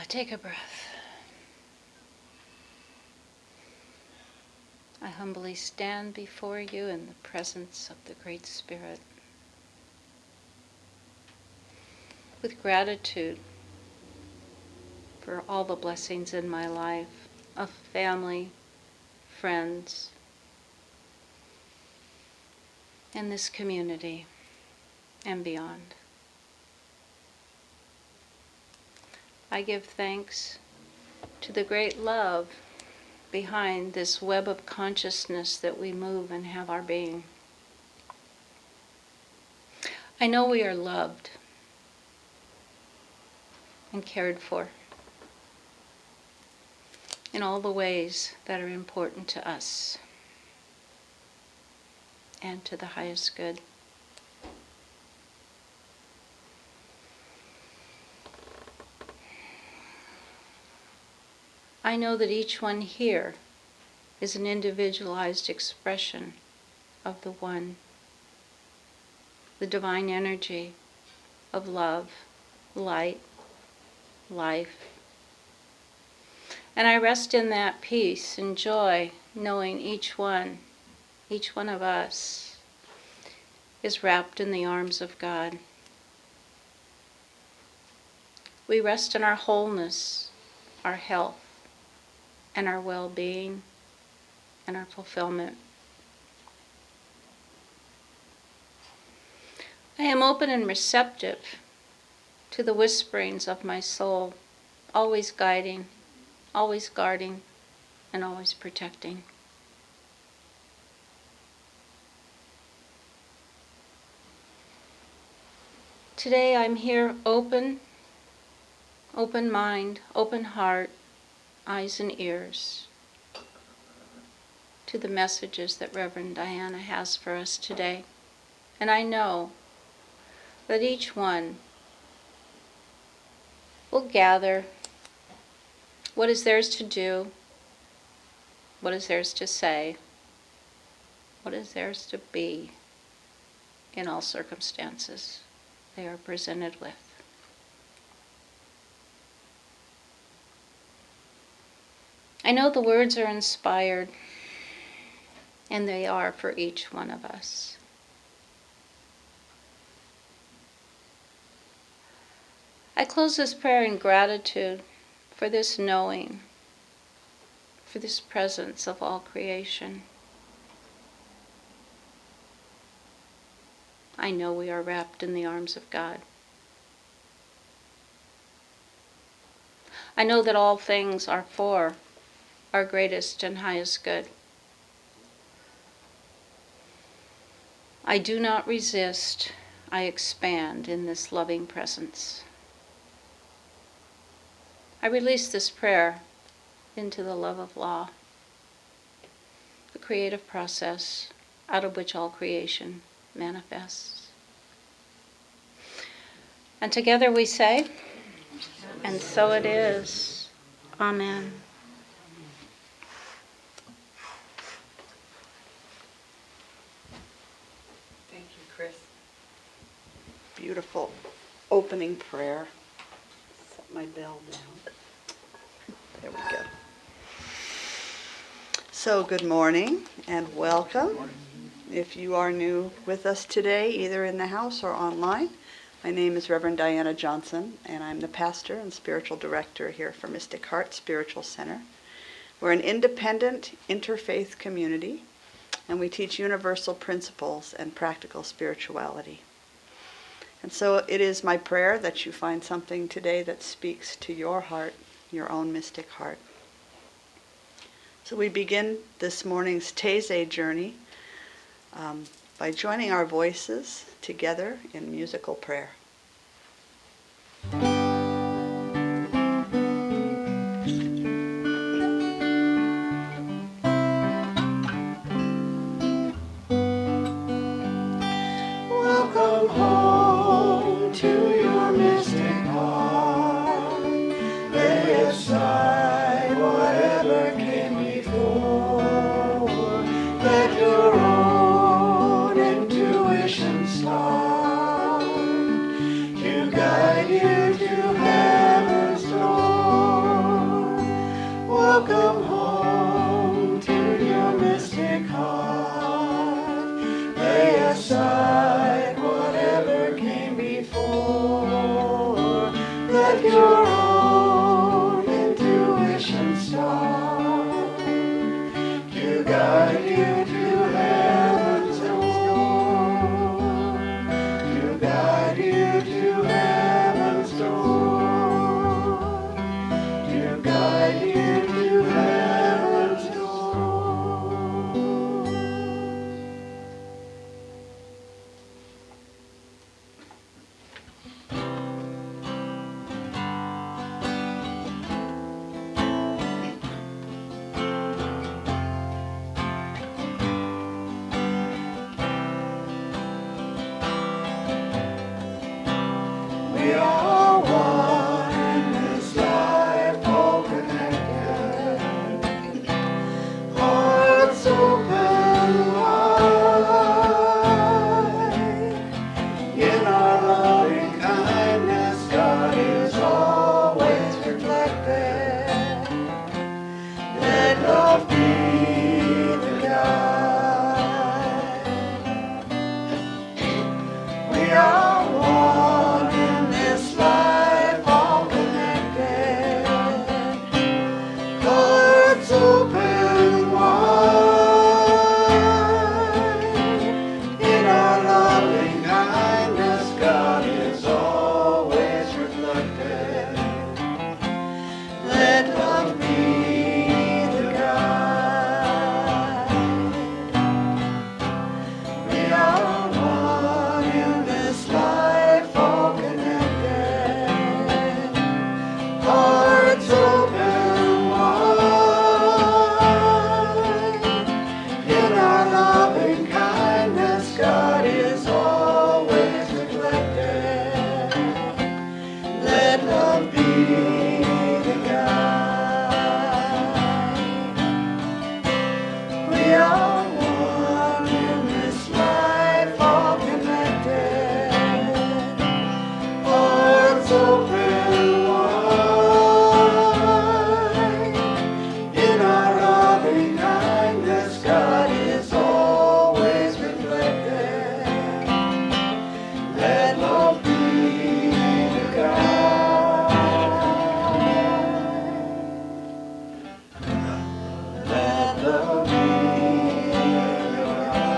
Take a breath. I humbly stand before you in the presence of the Great Spirit with gratitude for all the blessings in my life of family, friends, and this community and beyond. I give thanks to the great love behind this web of consciousness that we move and have our being. I know we are loved and cared for in all the ways that are important to us and to the highest good. I know that each one here is an individualized expression of the One, the divine energy of love, light, life. And I rest in that peace and joy, knowing each one of us is wrapped in the arms of God. We rest in our wholeness, our health, and our well-being, and our fulfillment. I am open and receptive to the whisperings of my soul, always guiding, always guarding, and always protecting. Today I'm here open mind, open heart, eyes and ears to the messages that Reverend Diana has for us today. And I know that each one will gather what is theirs to do, what is theirs to say, what is theirs to be in all circumstances they are presented with. I know the words are inspired, and they are for each one of us. I close this prayer in gratitude for this knowing, for this presence of all creation. I know we are wrapped in the arms of God. I know that all things are for our greatest and highest good. I do not resist, I expand in this loving presence. I release this prayer into the love of law, the creative process out of which all creation manifests. And together we say, and so it is. Amen. Thank you, Chris. Beautiful opening prayer. Set my bell down. There we go. So good morning and welcome. If you are new with us today, either in the house or online, my name is Reverend Diana Johnson, and I'm the pastor and spiritual director here for Mystic Heart Spiritual Center. We're an independent interfaith community, and we teach universal principles and practical spirituality. And so it is my prayer that you find something today that speaks to your heart, your own mystic heart. So we begin this morning's Taizé journey by joining our voices together in musical prayer. Welcome home to your mystic heart. Lay aside whatever came before. Let your own intuition start. Let your own intuition start to guide you to heaven's door, to guide you to heaven's door, to guide you to heaven's door. We are one in this life, all connected, hearts open wide. In our loving kindness, God is always reflected. Let love be the guide. We are one in this life, all connected, hearts open wide. In our loving kindness, God is always reflected. Let love be the guide. We are one in this life, all connected, hearts open wide. In our loving kindness, God is always reflected. Let love be the guide. We are one in this life, all connected, hearts open wide. In our loving kindness, God is always reflected. Let love be the guide. Let love be the guide.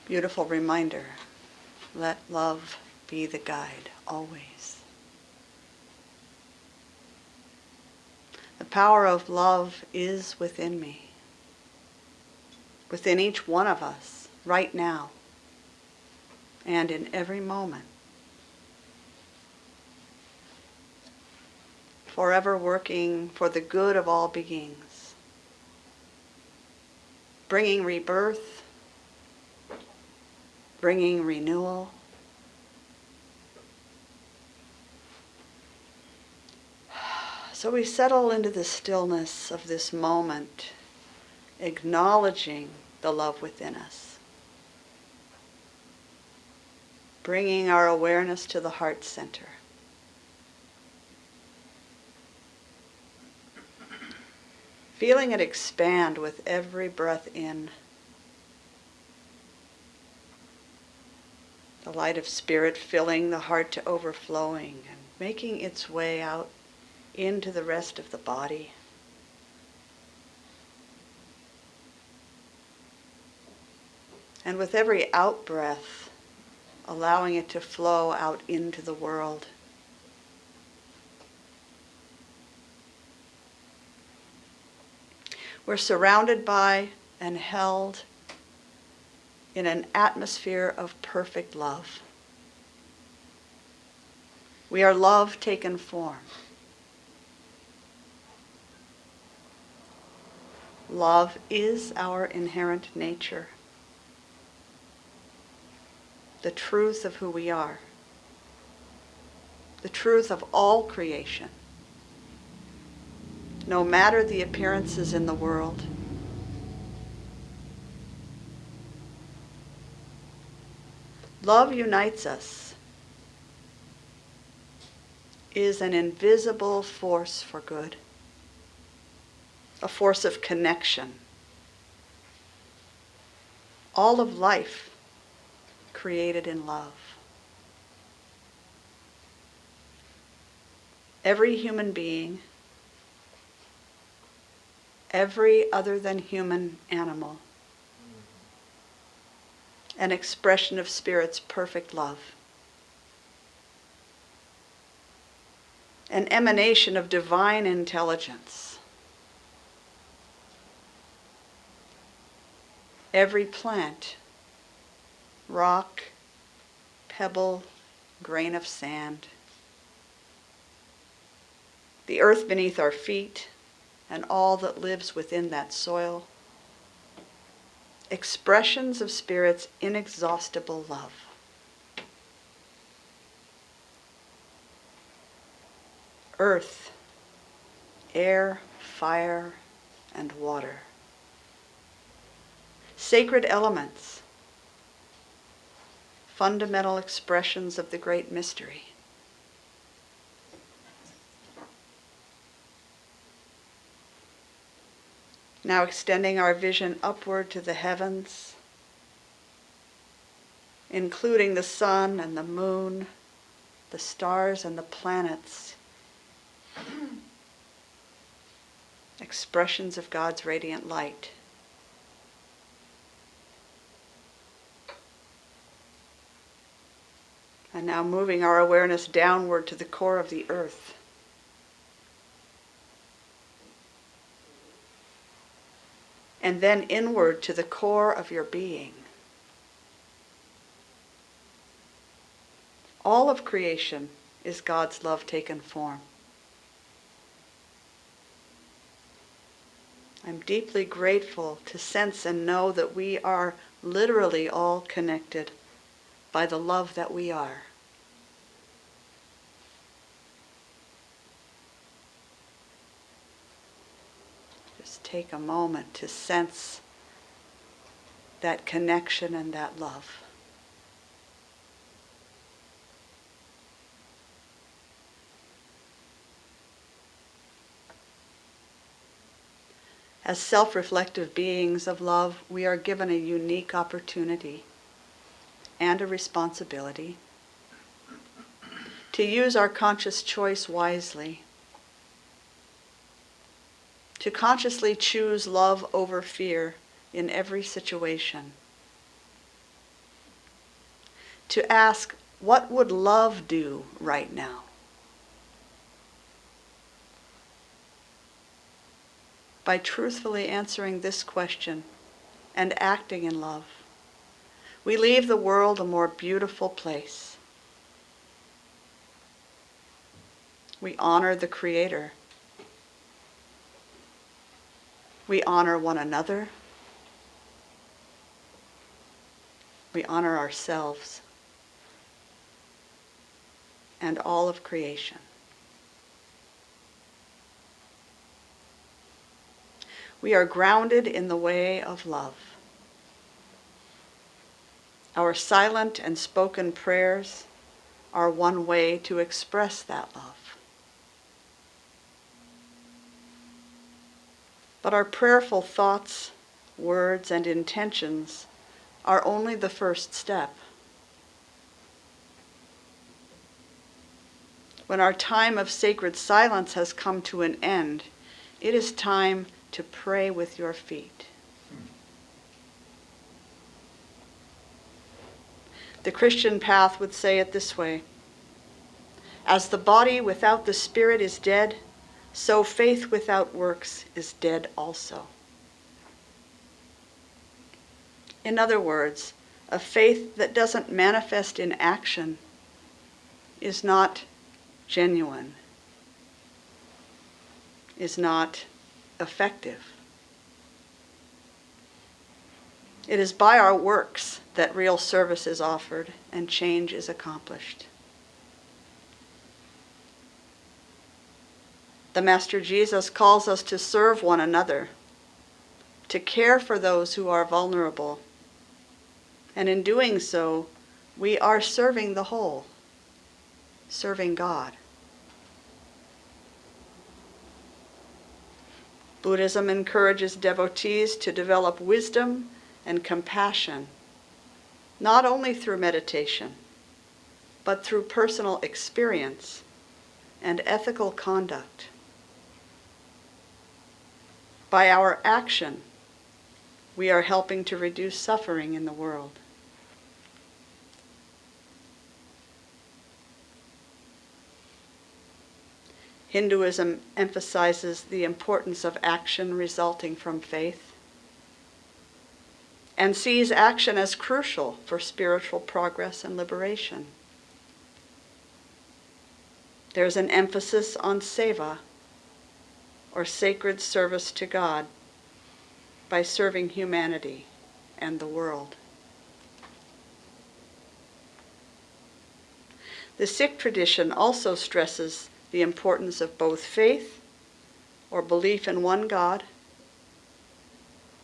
Beautiful reminder. Let love be the guide, always. The power of love is within me, within each one of us, right now, and in every moment. Forever working for the good of all beings, bringing rebirth, bringing renewal. So we settle into the stillness of this moment, acknowledging the love within us, bringing our awareness to the heart center. Feeling it expand with every breath in. The light of spirit filling the heart to overflowing and making its way out into the rest of the body. And with every out-breath, allowing it to flow out into the world. We're surrounded by and held in an atmosphere of perfect love. We are love taken form. Love is our inherent nature, the truth of who we are, the truth of all creation, no matter the appearances in the world. Love unites us. is an invisible force for good, a force of connection. All of life created in love. Every human being, every other than human animal, an expression of Spirit's perfect love. An emanation of divine intelligence. Every plant, rock, pebble, grain of sand, the earth beneath our feet, and all that lives within that soil, expressions of Spirit's inexhaustible love. Earth, air, fire, and water. Sacred elements, fundamental expressions of the great mystery. Now extending our vision upward to the heavens, including the sun and the moon, the stars and the planets, expressions of God's radiant light. And now moving our awareness downward to the core of the earth. And then inward to the core of your being. All of creation is God's love taken form. I'm deeply grateful to sense and know that we are literally all connected by the love that we are. Just take a moment to sense that connection and that love. As self-reflective beings of love, we are given a unique opportunity and a responsibility to use our conscious choice wisely, to consciously choose love over fear in every situation, to ask, what would love do right now? By truthfully answering this question and acting in love, we leave the world a more beautiful place. We honor the Creator. We honor one another. We honor ourselves and all of creation. We are grounded in the way of love. Our silent and spoken prayers are one way to express that love. But our prayerful thoughts, words, and intentions are only the first step. When our time of sacred silence has come to an end, it is time to pray with your feet. The Christian path would say it this way: as the body without the spirit is dead, so faith without works is dead also. In other words, a faith that doesn't manifest in action is not genuine, is not effective. It is by our works that real service is offered and change is accomplished. The Master Jesus calls us to serve one another, to care for those who are vulnerable, and in doing so, we are serving the whole, serving God. Buddhism encourages devotees to develop wisdom and compassion, not only through meditation, but through personal experience and ethical conduct. By our action, we are helping to reduce suffering in the world. Hinduism emphasizes the importance of action resulting from faith and sees action as crucial for spiritual progress and liberation. There's an emphasis on seva, or sacred service to God, by serving humanity and the world. The Sikh tradition also stresses the importance of both faith, or belief in one God,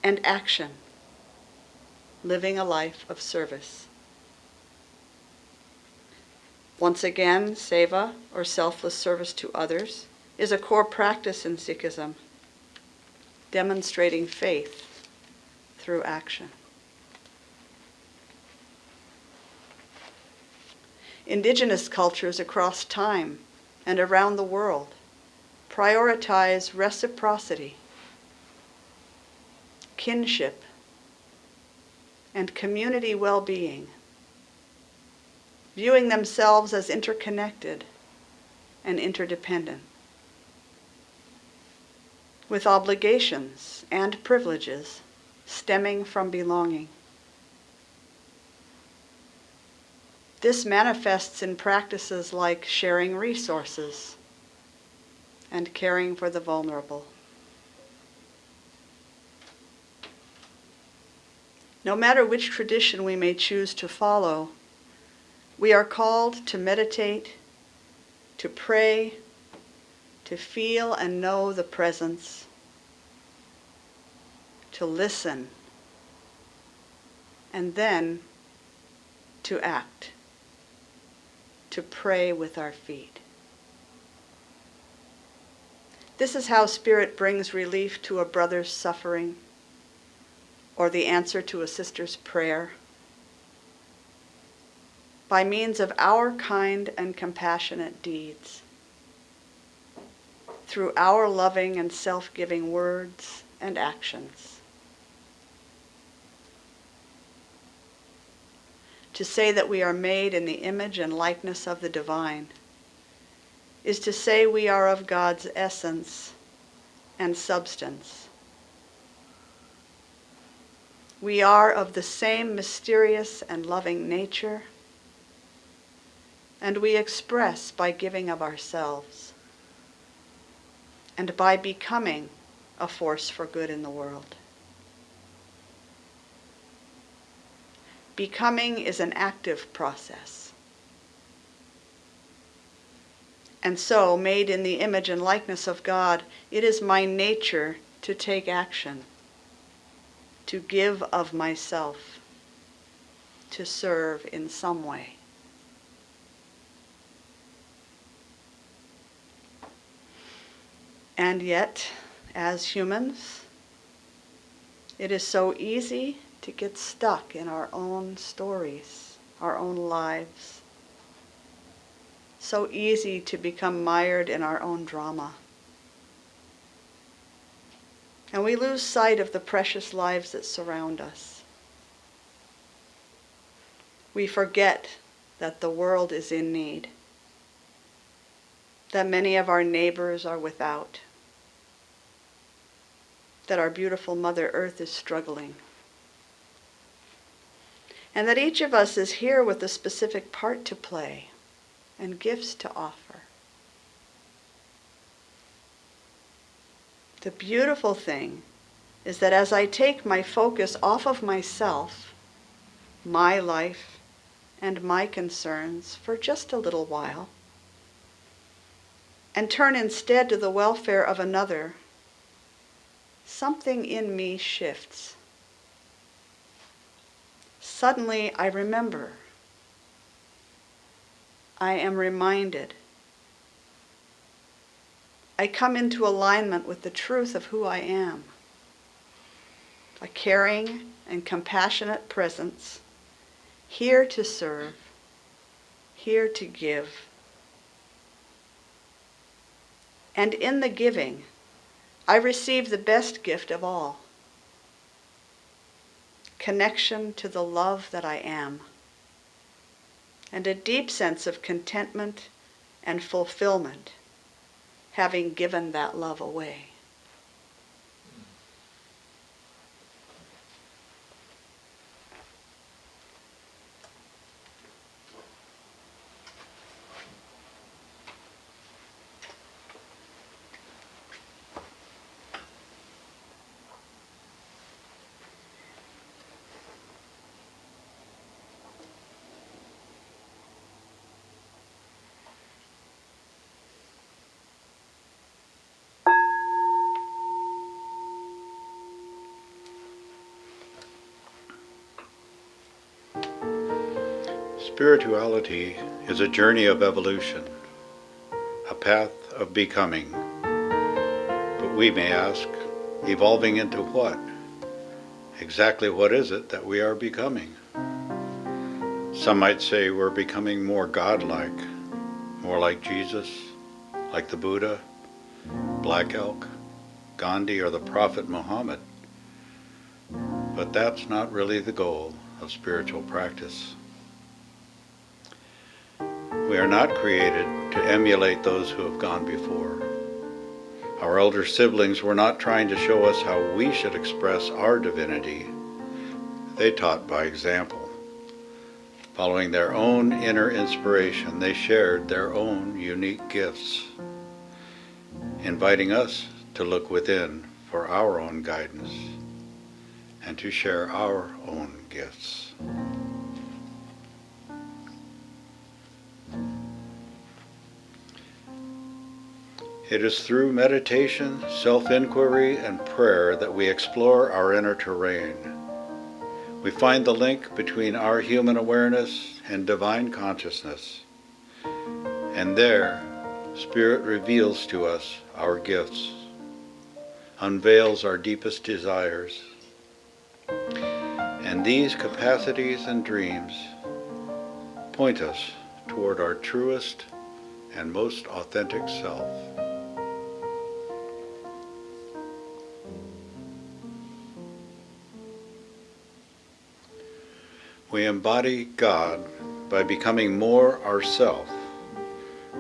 and action, living a life of service. Once again, seva, or selfless service to others, is a core practice in Sikhism, demonstrating faith through action. Indigenous cultures across time and around the world prioritize reciprocity, kinship, and community well-being, viewing themselves as interconnected and interdependent, with obligations and privileges stemming from belonging. This manifests in practices like sharing resources and caring for the vulnerable. No matter which tradition we may choose to follow, we are called to meditate, to pray, to feel and know the presence, to listen, and then to act, to pray with our feet. This is how Spirit brings relief to a brother's suffering, or the answer to a sister's prayer, by means of our kind and compassionate deeds, through our loving and self-giving words and actions. To say that we are made in the image and likeness of the divine is to say we are of God's essence and substance. We are of the same mysterious and loving nature, and we express by giving of ourselves and by becoming a force for good in the world. Becoming is an active process. And so, made in the image and likeness of God, it is my nature to take action, to give of myself, to serve in some way. And yet, as humans, it is so easy to get stuck in our own stories, our own lives. So easy to become mired in our own drama. And we lose sight of the precious lives that surround us. We forget that the world is in need, that many of our neighbors are without, that our beautiful Mother Earth is struggling, and that each of us is here with a specific part to play and gifts to offer. The beautiful thing is that as I take my focus off of myself, my life, and my concerns for just a little while, and turn instead to the welfare of another, something in me shifts. Suddenly I remember. I am reminded. I come into alignment with the truth of who I am. A caring and compassionate presence, here to serve, here to give. And in the giving, I receive the best gift of all, connection to the love that I am, and a deep sense of contentment and fulfillment, having given that love away. Spirituality is a journey of evolution, a path of becoming. But we may ask, evolving into what? Exactly what is it that we are becoming? Some might say we're becoming more godlike, more like Jesus, like the Buddha, Black Elk, Gandhi, or the Prophet Muhammad. But that's not really the goal of spiritual practice. We are not created to emulate those who have gone before. Our elder siblings were not trying to show us how we should express our divinity. They taught by example. Following their own inner inspiration, they shared their own unique gifts, inviting us to look within for our own guidance and to share our own gifts. It is through meditation, self-inquiry, and prayer that we explore our inner terrain. We find the link between our human awareness and divine consciousness. And there, Spirit reveals to us our gifts, unveils our deepest desires. And these capacities and dreams point us toward our truest and most authentic self. We embody God by becoming more ourself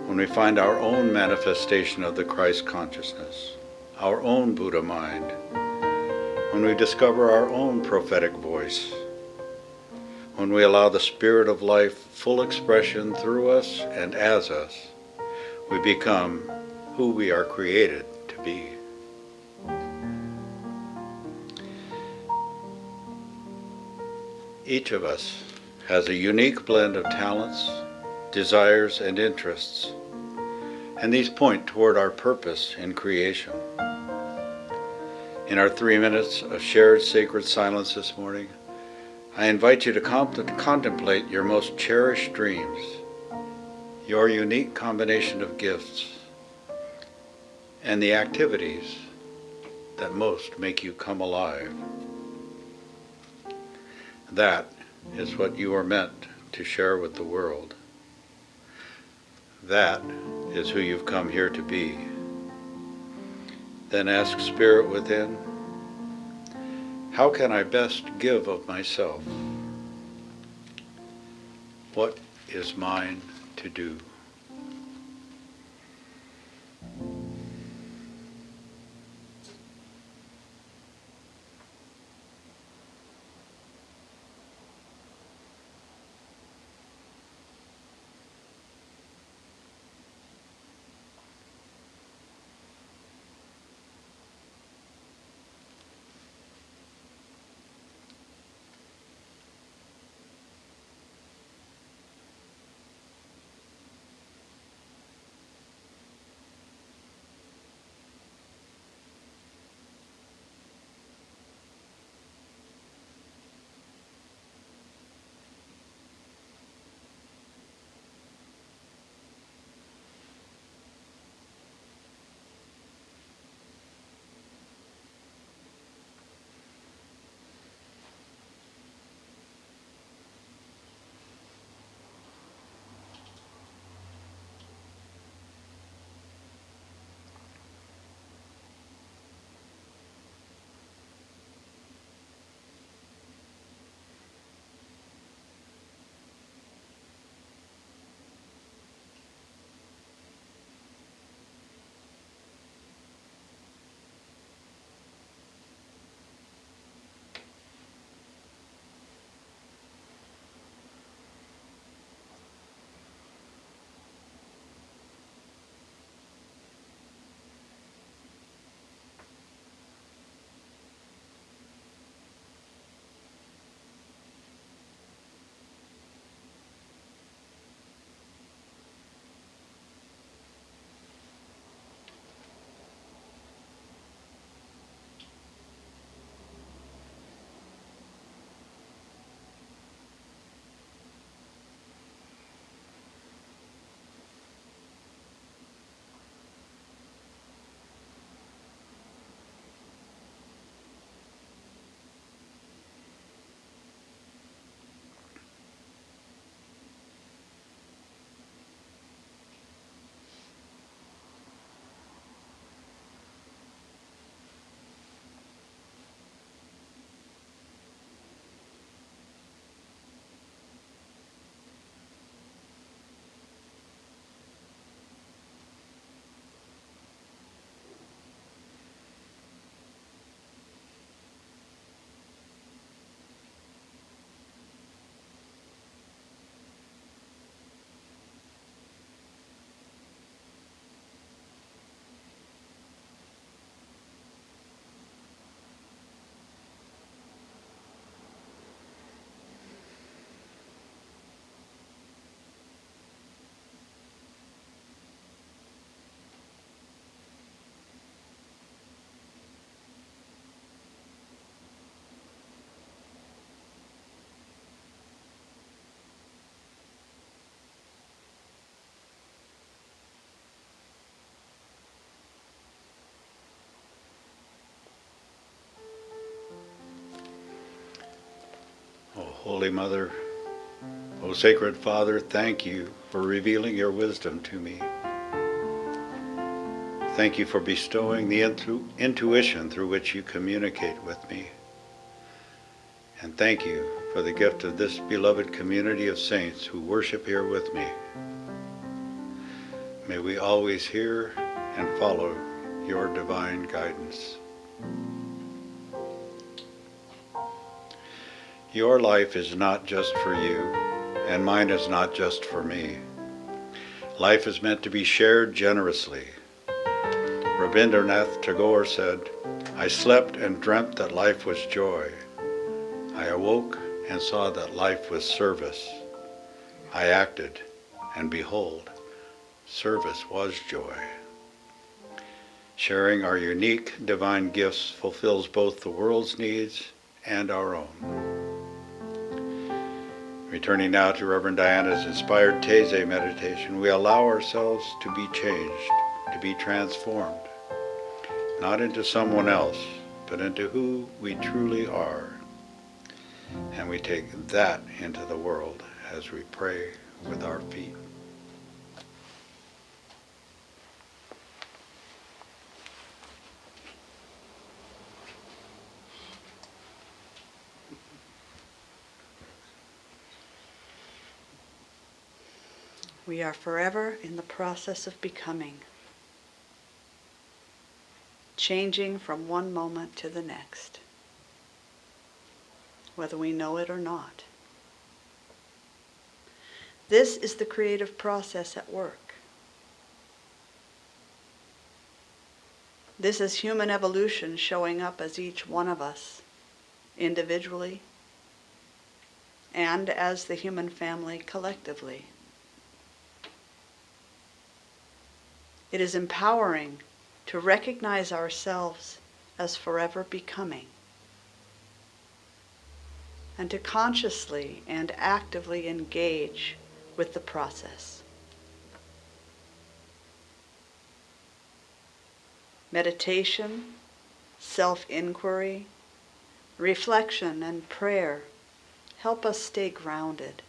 when we find our own manifestation of the Christ consciousness, our own Buddha mind, when we discover our own prophetic voice, when we allow the Spirit of life full expression through us and as us, we become who we are created to be. Each of us has a unique blend of talents, desires, and interests, and these point toward our purpose in creation. In our 3 minutes of shared sacred silence this morning, I invite you to contemplate your most cherished dreams, your unique combination of gifts, and the activities that most make you come alive. That is what you are meant to share with the world. That is who you've come here to be. Then ask Spirit within, how can I best give of myself? What is mine to do? Holy Mother, O Sacred Father, thank you for revealing your wisdom to me. Thank you for bestowing the intuition through which you communicate with me. And thank you for the gift of this beloved community of saints who worship here with me. May we always hear and follow your divine guidance. Your life is not just for you, and mine is not just for me. Life is meant to be shared generously. Rabindranath Tagore said, "I slept and dreamt that life was joy. I awoke and saw that life was service. I acted, and behold, service was joy." Sharing our unique divine gifts fulfills both the world's needs and our own. Returning now to Reverend Diana's inspired Taizé meditation, we allow ourselves to be changed, to be transformed, not into someone else, but into who we truly are. And we take that into the world as we pray with our feet. We are forever in the process of becoming, changing from one moment to the next, whether we know it or not. This is the creative process at work. This is human evolution showing up as each one of us, individually, and as the human family collectively. It is empowering to recognize ourselves as forever becoming, and to consciously and actively engage with the process. Meditation, self-inquiry, reflection, and prayer help us stay grounded.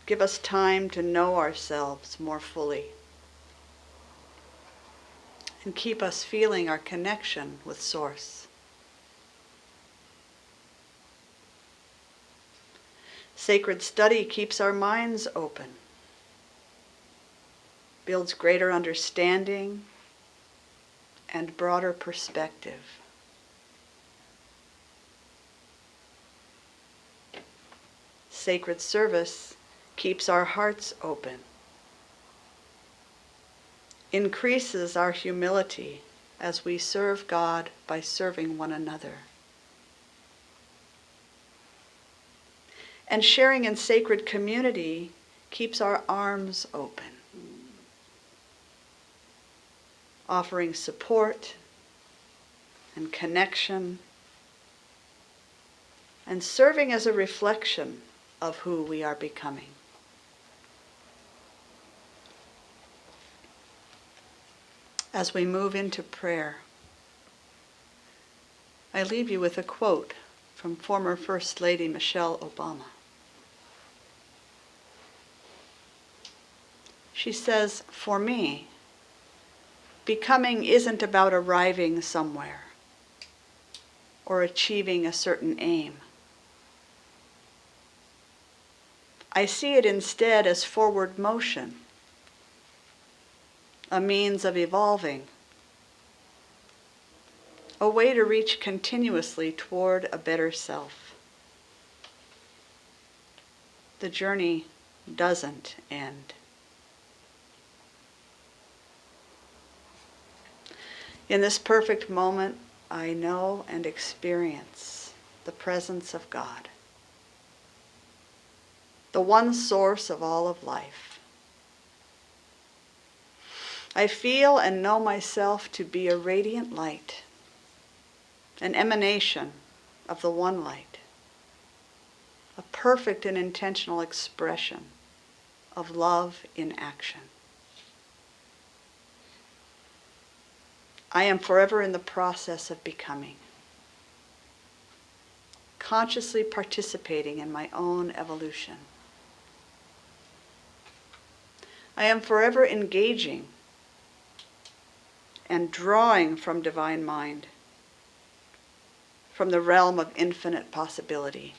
Give us time to know ourselves more fully, and keep us feeling our connection with Source. Sacred study keeps our minds open, builds greater understanding and broader perspective. Sacred service keeps our hearts open, increases our humility as we serve God by serving one another. And sharing in sacred community keeps our arms open, offering support and connection, and serving as a reflection of who we are becoming. As we move into prayer, I leave you with a quote from former First Lady Michelle Obama. She says, "For me, becoming isn't about arriving somewhere or achieving a certain aim. I see it instead as forward motion, a means of evolving, a way to reach continuously toward a better self. The journey doesn't end." In this perfect moment, I know and experience the presence of God, the one source of all of life. I feel and know myself to be a radiant light, an emanation of the one light, a perfect and intentional expression of love in action. I am forever in the process of becoming. consciously participating in my own evolution. I am forever engaging and drawing from divine mind, from the realm of infinite possibility.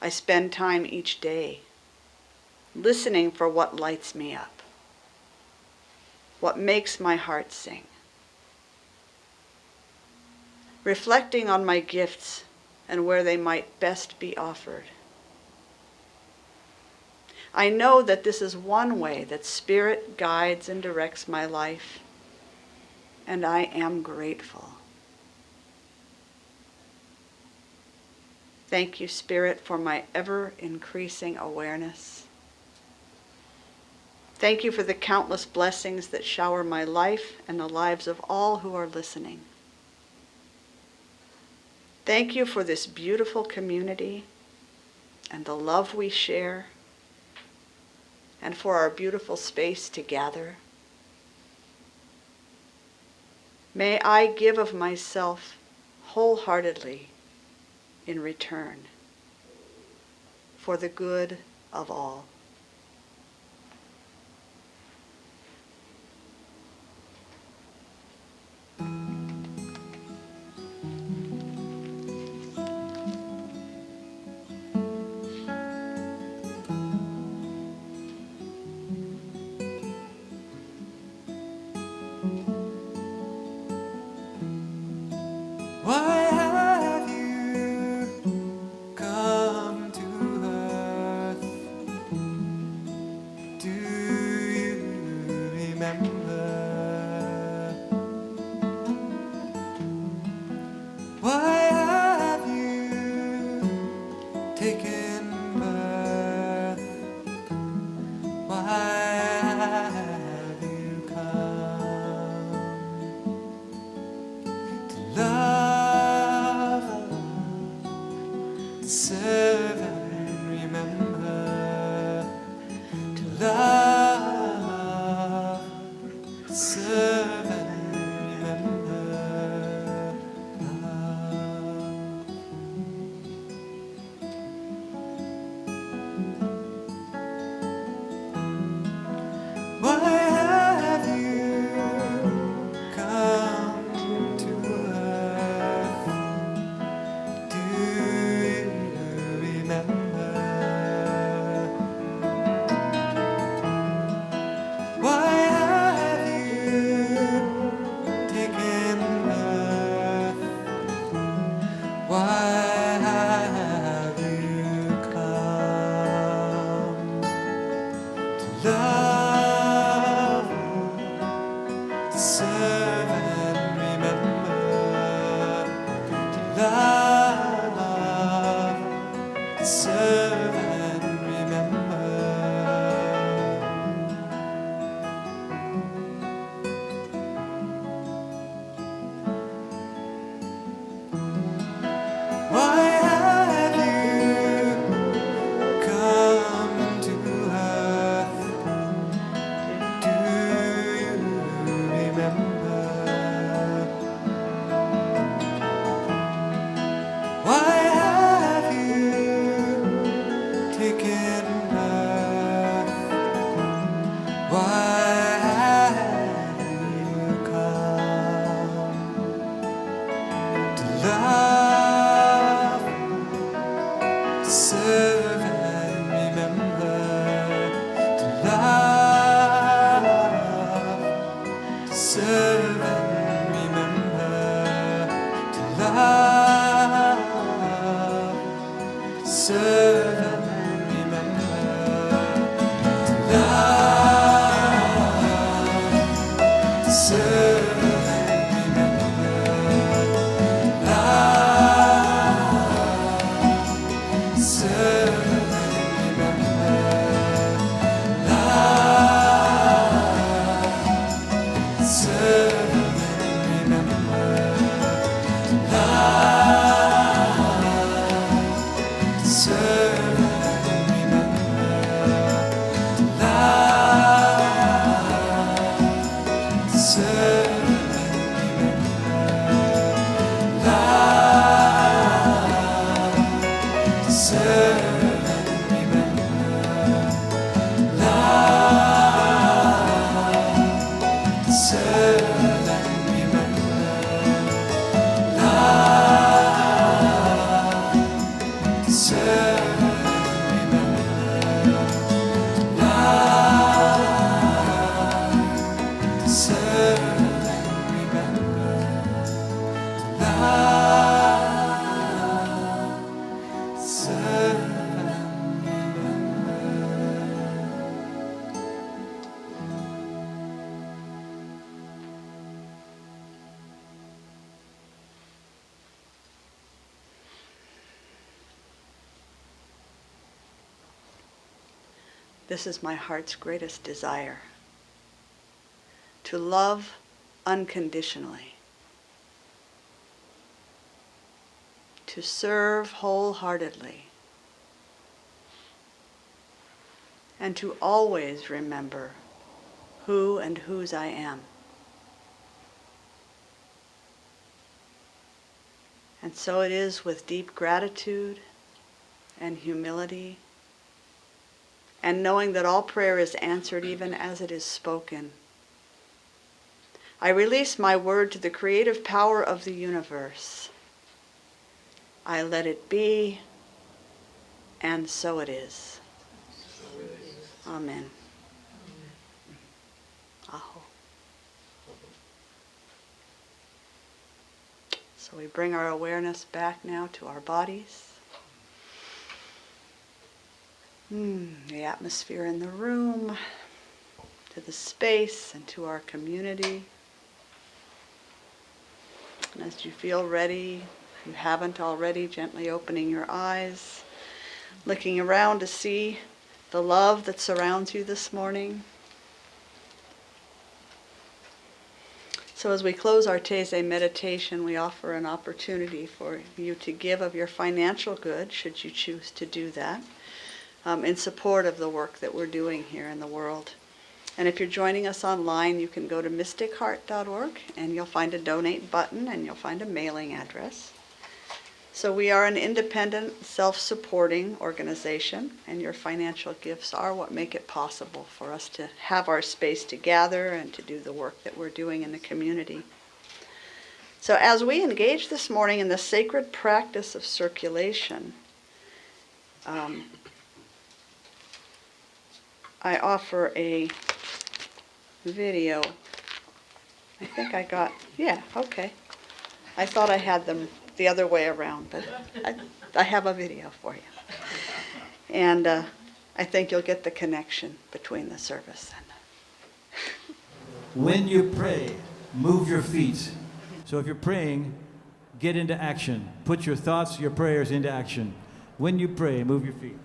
I spend time each day listening for what lights me up, what makes my heart sing, reflecting on my gifts and where they might best be offered. I know that this is one way that Spirit guides and directs my life, and I am grateful. Thank you, Spirit, for my ever-increasing awareness. Thank you for the countless blessings that shower my life and the lives of all who are listening. Thank you for this beautiful community and the love we share, and for our beautiful space to gather. May I give of myself wholeheartedly in return for the good of all. Why have you come to earth? Do you remember? Why have you taken birth? Why have you come to love, to serve and remember, to love, to serve and remember, love. Why have you come to earth? Do you remember? Why have you taken birth? Why have you come to love, to serve and remember, to love, to serve and remember. Why have you come to earth? Do you remember? Why have you taken birth? Why have you come to love, to serve and remember, to love, to serve and remember, to love, to serve and remember, to love, to serve and remember, love, serve and remember, love, serve and remember, love, serve and remember, love, serve and remember, love. This is my heart's greatest desire. To love unconditionally. To serve wholeheartedly. And to always remember who and whose I am. And so it is with deep gratitude and humility, and knowing that all prayer is answered even as it is spoken. I release my word to the creative power of the universe. I let it be, and so it is. Amen. Aho. So we bring our awareness back now to our bodies. The atmosphere in the room, to the space, and to our community. And as you feel ready, if you haven't already, gently opening your eyes, looking around to see the love that surrounds you this morning. So as we close our Taizé meditation, we offer an opportunity for you to give of your financial good, should you choose to do that, in support of the work that we're doing here in the world. And if you're joining us online, you can go to mysticheart.org and you'll find a donate button and you'll find a mailing address. So we are an independent, self-supporting organization, and your financial gifts are what make it possible for us to have our space to gather and to do the work that we're doing in the community. So as we engage this morning in the sacred practice of circulation, I offer a video. I think I got, yeah, okay. I thought I had them the other way around, but I have a video for you. And I think you'll get the connection between the service and... When you pray, move your feet. So if you're praying, get into action. Put your thoughts, your prayers into action. When you pray, move your feet.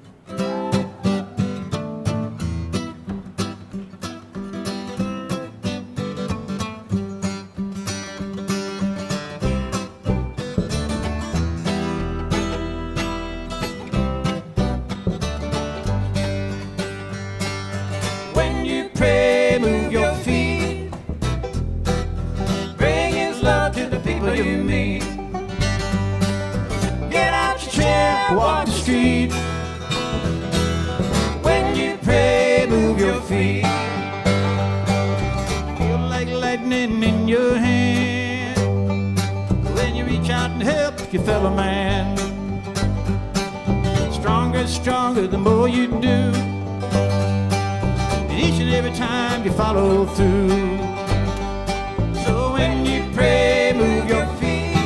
When you pray, move your feet. Bring His love to the people you meet. Get out your chair, walk the street. When you pray, move your feet. Feel like lightning in your hand when you reach out and help your fellow man. Stronger, stronger the more you do. Each and every time you follow through. So when you pray, move your feet.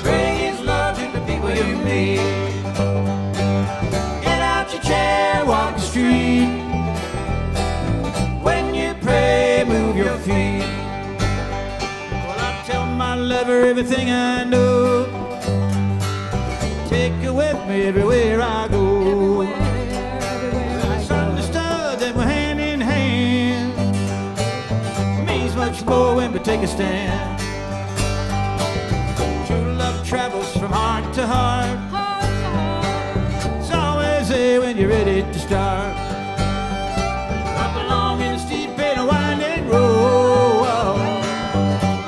Bring His love to the people you meet. Get out your chair, walk the street. When you pray, move your feet. Well, I tell my lover everything I know. Take her with me everywhere I go. Much more when we take a stand. True love travels from heart to heart. It's always there when you're ready to start. Up along in the steep and winding road.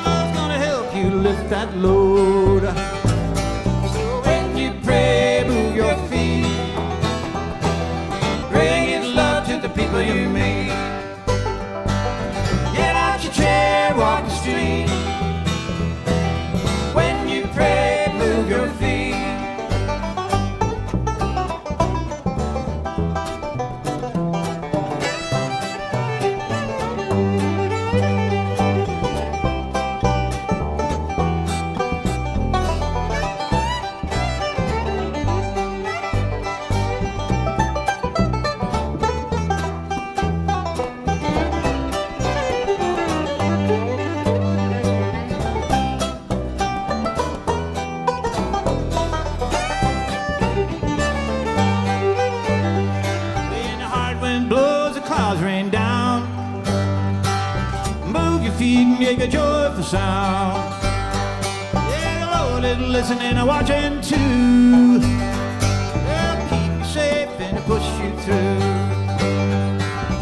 Love's gonna help you lift that load. So when you pray, move your feet. Bring His love to the people you meet. Chair, walk the street. When you pray, move your feet. feet and make a joyful sound. Yeah, the Lord is listening and watching too. They'll keep you safe and push you through.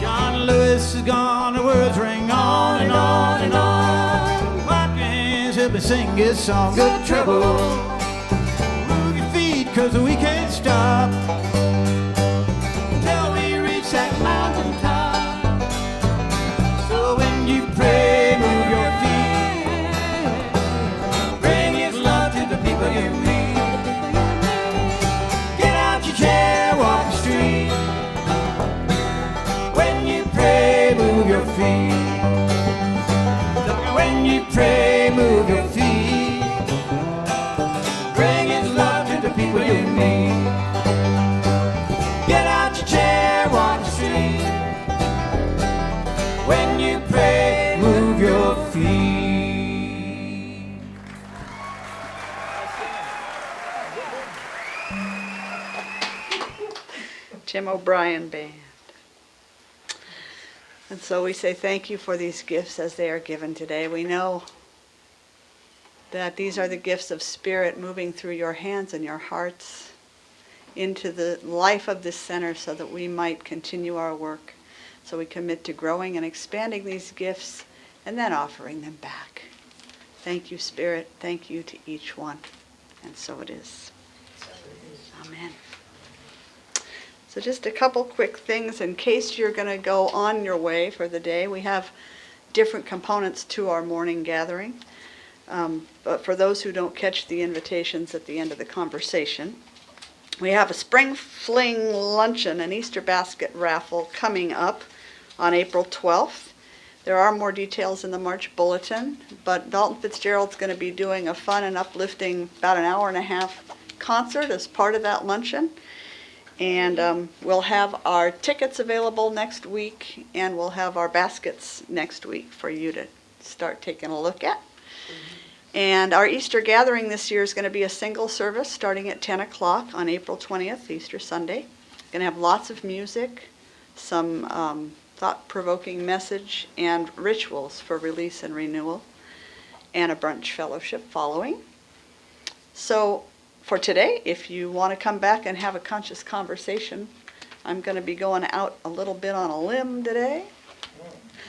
John Lewis is gone, the words ring on and on and on. Clap your hands, help me sing this song. Good trouble. Move your feet, 'cause we can't stop till we reach that mountain top. So when you pray, move your feet. Bring His love to the people you meet. Get out your chair, walk the street. When you pray, move your feet. When you pray, move your feet. Bring His love to the people you meet. Get out your chair, walk the street. When you pray, move your feet. Jim O'Brien Band. And so we say thank you for these gifts as they are given today. We know that these are the gifts of Spirit moving through your hands and your hearts into the life of this center so that we might continue our work. So we commit to growing and expanding these gifts and then offering them back. Thank you, Spirit. Thank you to each one. And so it is. Amen. So just a couple quick things in case you're going to go on your way for the day. We have different components to our morning gathering. But for those who don't catch the invitations at the end of the conversation, we have a spring fling luncheon, an Easter basket raffle coming up on April 12th. There are more details in the March bulletin, but Dalton Fitzgerald's going to be doing a fun and uplifting about an hour and a half concert as part of that luncheon. And we'll have our tickets available next week, and we'll have our baskets next week for you to start taking a look at. And our Easter gathering this year is going to be a single service starting at 10 o'clock on April 20th, Easter Sunday. Going to have lots of music, some thought-provoking message, and rituals for release and renewal, and a brunch fellowship following. So for today, if you want to come back and have a conscious conversation, I'm going to be going out a little bit on a limb today.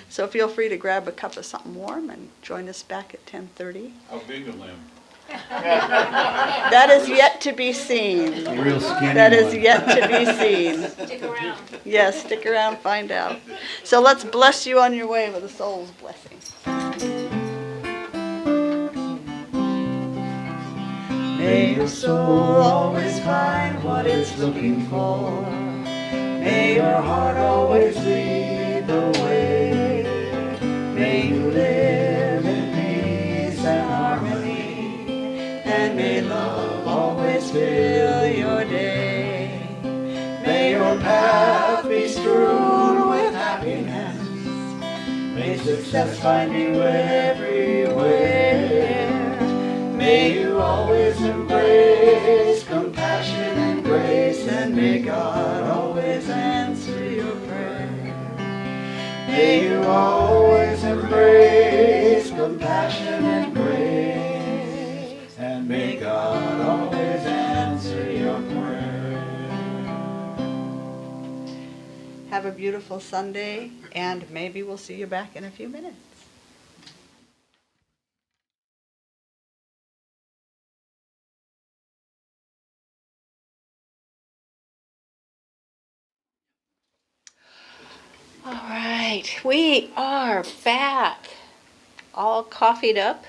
So feel free to grab a cup of something warm and join us back at 10:30. How big a limb? That is yet to be seen. A real skinny That is one. yet to be seen. Stick around. Yes, stick around, find out. So let's bless you on your way with a soul's blessing. May your soul always find what it's looking for. May your heart always lead the way. May you live in peace and harmony. And may love always fill your day. May your path be strewn with happiness. May success find you everywhere. May you always embrace compassion and grace, and may God always answer your prayer. May you always embrace compassion and grace, and may God always answer your prayer. Have a beautiful Sunday, and maybe we'll see you back in a few minutes. All right, we are back, all coffeeed up.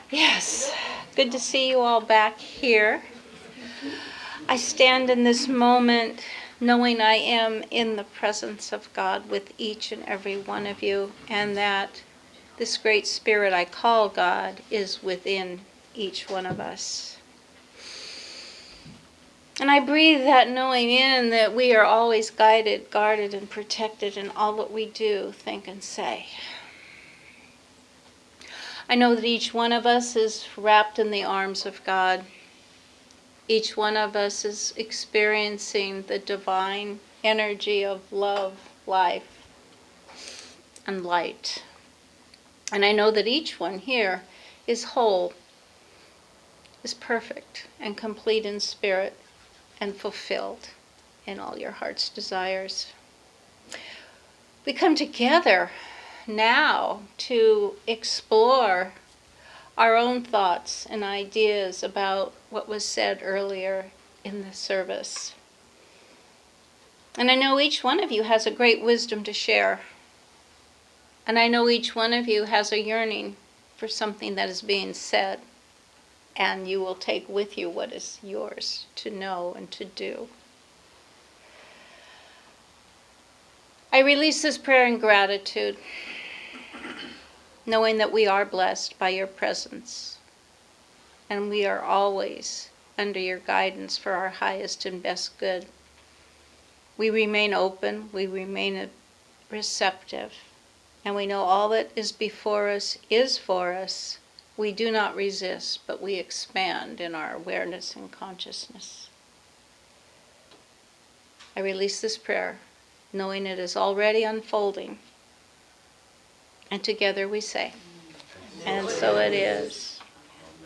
Yes, good to see you all back here. I stand in this moment knowing I am in the presence of God with each and every one of you, and that this great spirit I call God is within each one of us. And I breathe that knowing in that we are always guided, guarded, and protected in all that we do, think, and say. I know that each one of us is wrapped in the arms of God. Each one of us is experiencing the divine energy of love, life, and light. And I know that each one here is whole, is perfect and complete in spirit and fulfilled in all your heart's desires. We come together now to explore our own thoughts and ideas about what was said earlier in the service. And I know each one of you has a great wisdom to share. And I know each one of you has a yearning for something that is being said. And you will take with you what is yours to know and to do. I release this prayer in gratitude, knowing that we are blessed by your presence, and we are always under your guidance for our highest and best good. We remain open, we remain receptive, and we know all that is before us is for us. We do not resist, but we expand in our awareness and consciousness. I release this prayer, knowing it is already unfolding. And together we say, and so it is.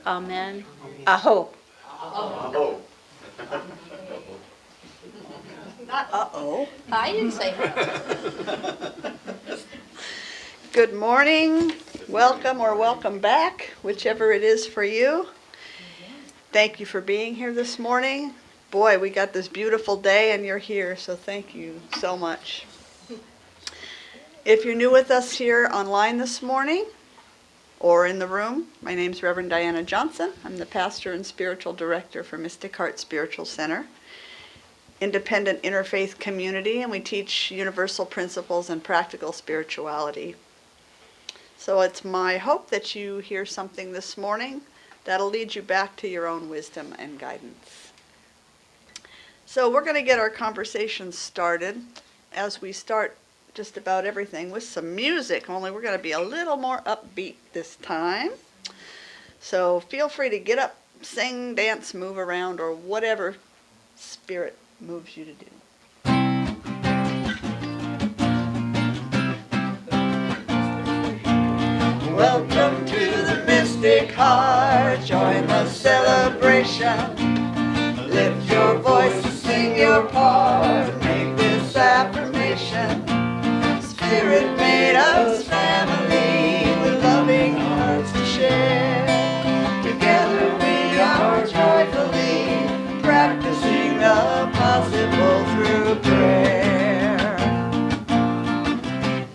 Amen. Aho. Not uh-oh. I didn't say that. Good morning, welcome or welcome back, whichever it is for you. Thank you for being here this morning. Boy, we got this beautiful day and you're here, so thank you so much. If you're new with us here online this morning or in the room, my name's Reverend Diana Johnson. I'm the pastor and spiritual director for Mystic Heart Spiritual Center, independent interfaith community, and we teach universal principles and practical spirituality. So it's my hope that you hear something this morning that'll lead you back to your own wisdom and guidance. So we're going to get our conversation started, as we start just about everything, with some music, only we're going to be a little more upbeat this time. So feel free to get up, sing, dance, move around, or whatever spirit moves you to do. Welcome to the Mystic Heart, join the celebration. Lift your voice and sing your part, make this affirmation. Spirit made us family, with loving hearts to share. Together we are joyfully practicing the possible through prayer.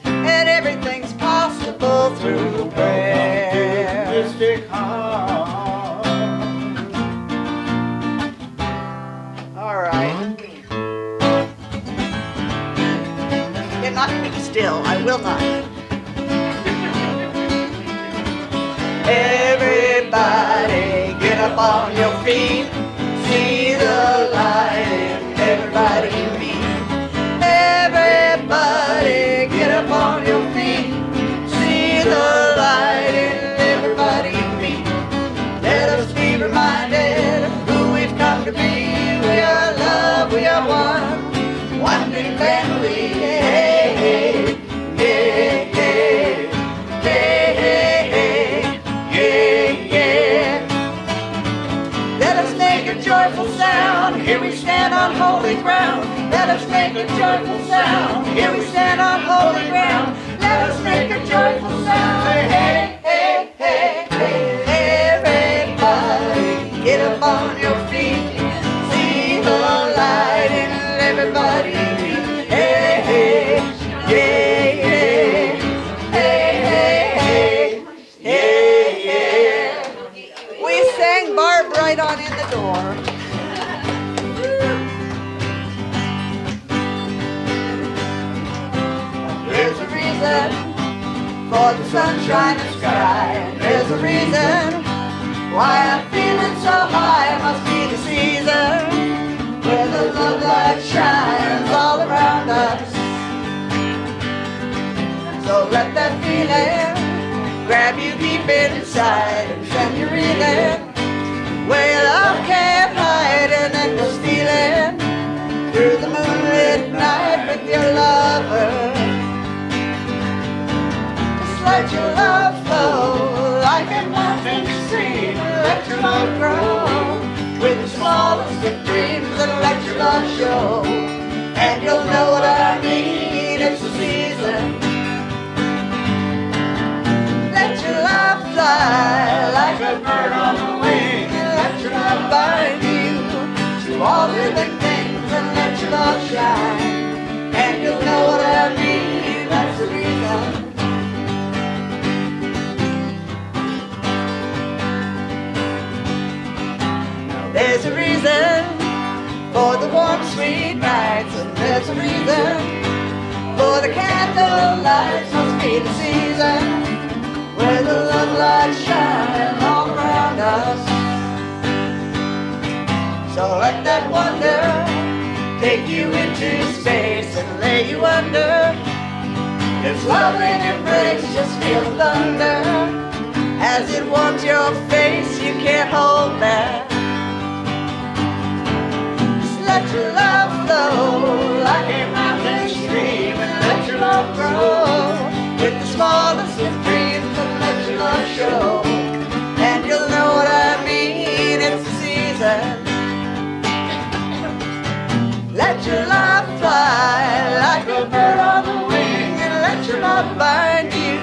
And everything's possible through prayer. Mystic heart. All right. You're not going to be still. I will not. Everybody get up on your feet. See the light in everybody you meet. Everybody get up on your feet. See the light in everybody you meet. Let us be reminded of who we've come to be. We are love, we are one big family. Hey, hey, hey, hey, hey, hey, yeah, yeah. Let us make a joyful sound. Here we stand on holy ground. Let us make a joyful sound. Here we stand on holy ground. Let us make a joyful sound. Say hey, hey, hey, hey. Everybody get up on your feet. See the light in everybody. Hey, hey, yeah, yeah. Hey, hey, hey, yeah, yeah. We sang Barb right on in the door. There's a reason for the sunshine and sky, and there's a reason why I'm feeling so high. It must be the season where the love light shines all around us. So let that feeling grab you deep inside and send you reeling where your love can't hide, and then go stealing through the moonlit night with your lover. Just let your love sweet nights, and there's a reason for the candle lights must be the season where the love light shine all around us. So let that wonder take you into space and lay you under its loving embrace. Just feel the thunder as it warms your face. You can't hold back. Just let your love flow like a mountain stream, and let your love grow with the smallest of dreams, and let your love show. And you'll know what I mean. It's the season. Let your love fly like a bird on the wing, and let your love bind you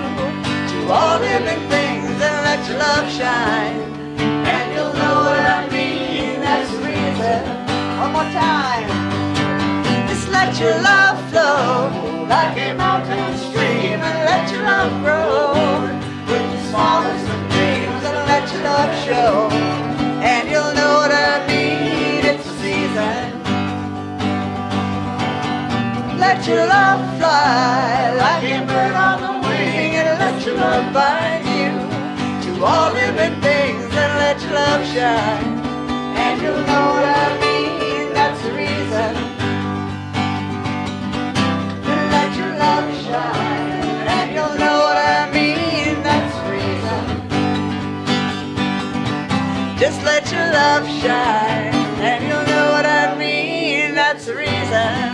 to all living things, and let your love shine. And you'll know what I mean. That's the reason. One more time. Just let your love flow like a mountain stream, and let your love grow with the smallest of dreams, and let your love show. And you'll know what I mean. It's the season. Let your love fly like a bird on the wing, and let your love bind you to all living things, and let your love shine. And you'll know what I mean. That's the reason. And let your love shine. And you'll know what I mean. That's the reason. Just let your love shine, and you'll know what I mean. That's the reason.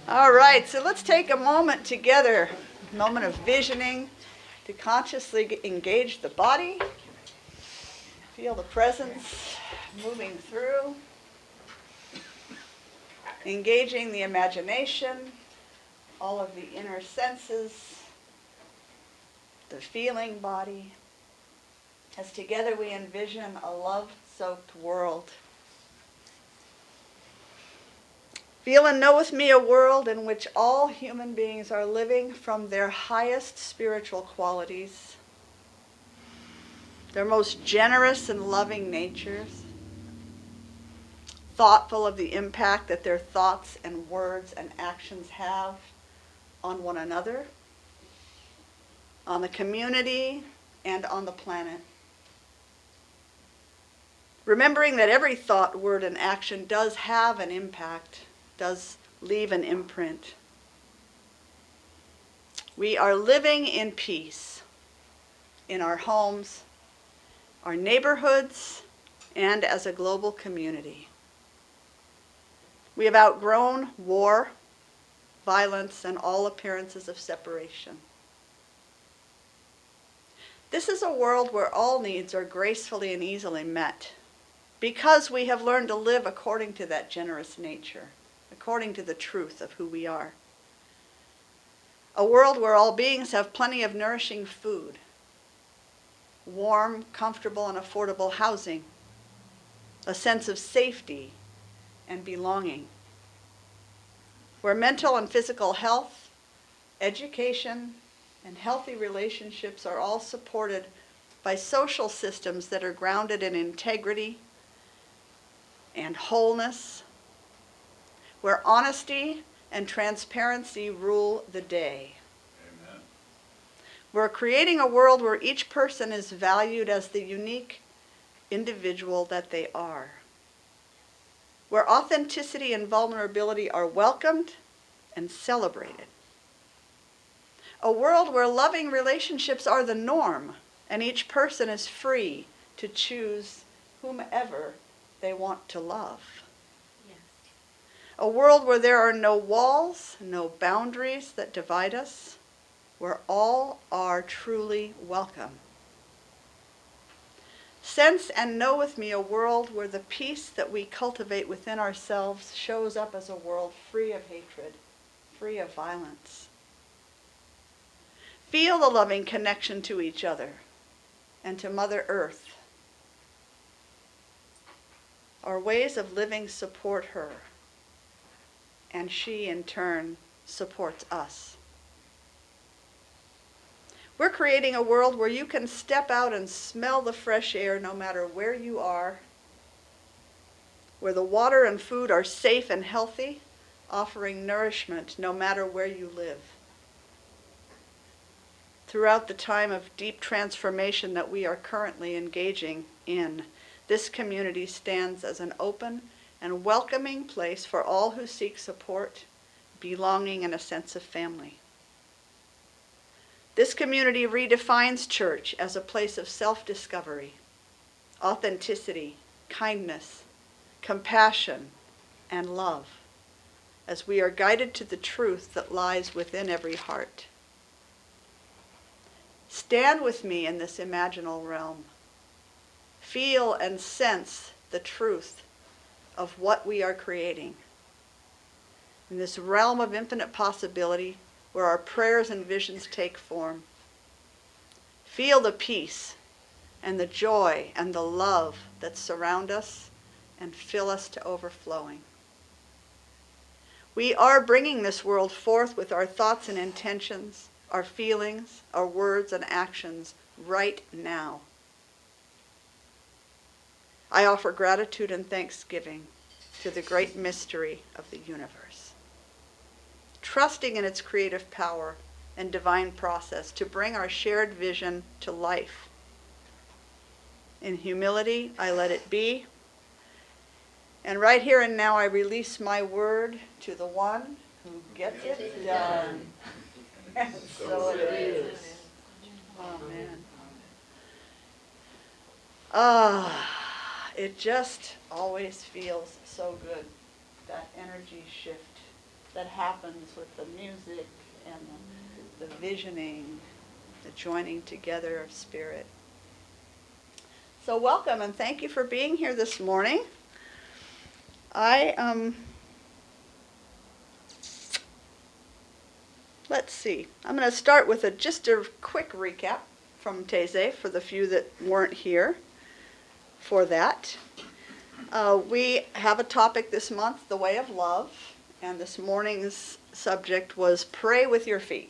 All right, so let's take a moment together, a moment of visioning, to consciously engage the body. Feel the presence moving through, engaging the imagination, all of the inner senses, the feeling body, as together we envision a love-soaked world. Feel and know with me a world in which all human beings are living from their highest spiritual qualities, their most generous and loving natures, thoughtful of the impact that their thoughts and words and actions have on one another, on the community, and on the planet. Remembering that every thought, word, and action does have an impact, does leave an imprint. We are living in peace in our homes, our neighborhoods, and as a global community. We have outgrown war, violence, and all appearances of separation. This is a world where all needs are gracefully and easily met, because we have learned to live according to that generous nature, according to the truth of who we are. A world where all beings have plenty of nourishing food, warm, comfortable, and affordable housing, a sense of safety and belonging, where mental and physical health, education, and healthy relationships are all supported by social systems that are grounded in integrity and wholeness, where honesty and transparency rule the day. Amen. We're creating a world where each person is valued as the unique individual that they are, where authenticity and vulnerability are welcomed and celebrated. A world where loving relationships are the norm, and each person is free to choose whomever they want to love. Yes. A world where there are no walls, no boundaries that divide us, where all are truly welcome. Sense and know with me a world where the peace that we cultivate within ourselves shows up as a world free of hatred, free of violence. Feel the loving connection to each other and to Mother Earth. Our ways of living support her, and she in turn supports us. We're creating a world where you can step out and smell the fresh air no matter where you are, where the water and food are safe and healthy, offering nourishment no matter where you live. Throughout the time of deep transformation that we are currently engaging in, this community stands as an open and welcoming place for all who seek support, belonging, and a sense of family. This community redefines church as a place of self-discovery, authenticity, kindness, compassion, and love, as we are guided to the truth that lies within every heart. Stand with me in this imaginal realm. Feel and sense the truth of what we are creating. In this realm of infinite possibility where our prayers and visions take form. Feel the peace and the joy and the love that surround us and fill us to overflowing. We are bringing this world forth with our thoughts and intentions, our feelings, our words and actions right now. I offer gratitude and thanksgiving to the great mystery of the universe, trusting in its creative power and divine process to bring our shared vision to life. In humility, I let it be. And right here and now, I release my word to the one who gets it done. And so it is. Amen. It just always feels so good, that energy shift that happens with the music and the visioning, the joining together of spirit. So welcome and thank you for being here this morning. Let's see. I'm going to start with just a quick recap from Taizé for the few that weren't here for that. We have a topic this month, the way of love, and this morning's subject was pray with your feet.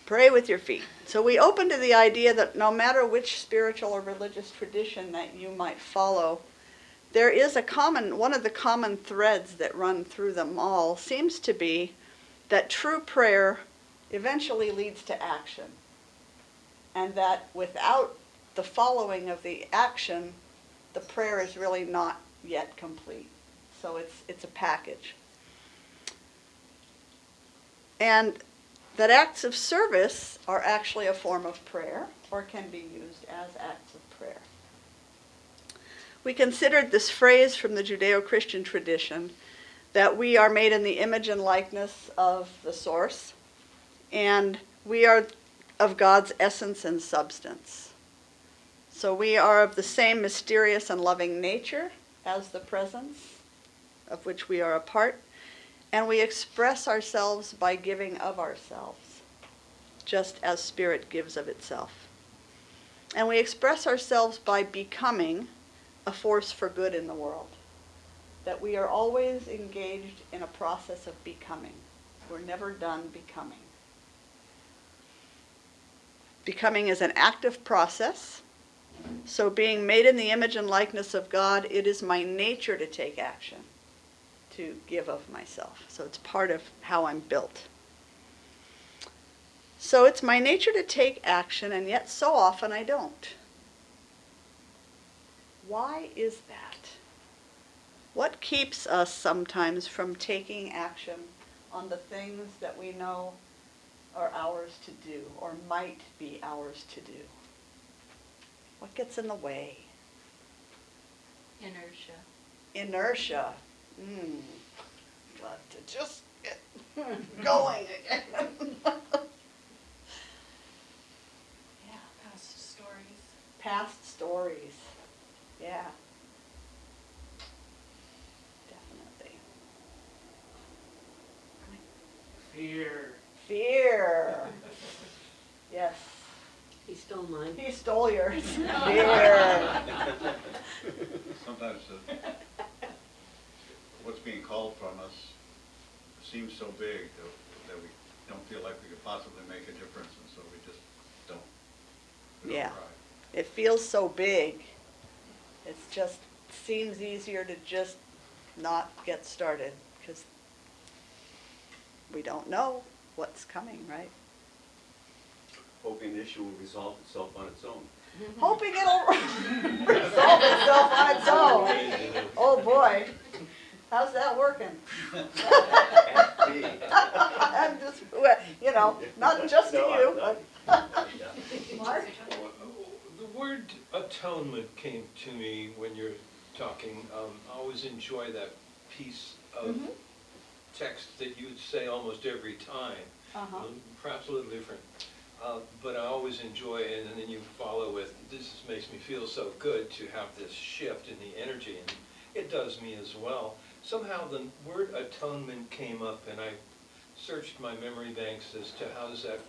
Pray with your feet. So we open to the idea that no matter which spiritual or religious tradition that you might follow, there is one of the common threads that run through them all seems to be that true prayer eventually leads to action. And that without the following of the action, the prayer is really not yet complete. So it's a package. And that acts of service are actually a form of prayer, or can be used as acts of prayer. We considered this phrase from the Judeo-Christian tradition that we are made in the image and likeness of the source, and we are of God's essence and substance. So we are of the same mysterious and loving nature as the presence of which we are a part, and we express ourselves by giving of ourselves, just as Spirit gives of itself. And we express ourselves by becoming a force for good in the world, that we are always engaged in a process of becoming. We're never done becoming. Becoming is an active process. So being made in the image and likeness of God, it is my nature to take action, to give of myself. So it's part of how I'm built. So it's my nature to take action, and yet so often I don't. Why is that? What keeps us sometimes from taking action on the things that we know are ours to do, or might be ours to do? What gets in the way? Inertia. Inertia. Got to just get going again. Yeah. Past stories. Past stories. Yeah. Definitely. Fear. Yes. He stole mine. He stole yours. Fear. Sometimes what's being called from us seems so big that we don't feel like we could possibly make a difference, and so we just don't. We don't Yeah. try. It feels so big. It's just, seems easier to just not get started, because we don't know what's coming, right? Hoping the issue will resolve itself on its own. Hoping it'll resolve itself on its own. Oh, boy. How's that working? I'm just, well, you know, not just to you, but. Mark? The word atonement came to me when you're talking. I always enjoy that piece of text that you would say almost every time, perhaps a little different. But I always enjoy it, and then you follow with, this makes me feel so good to have this shift in the energy, and it does me as well. Somehow the word atonement came up, and I searched my memory banks as to how is that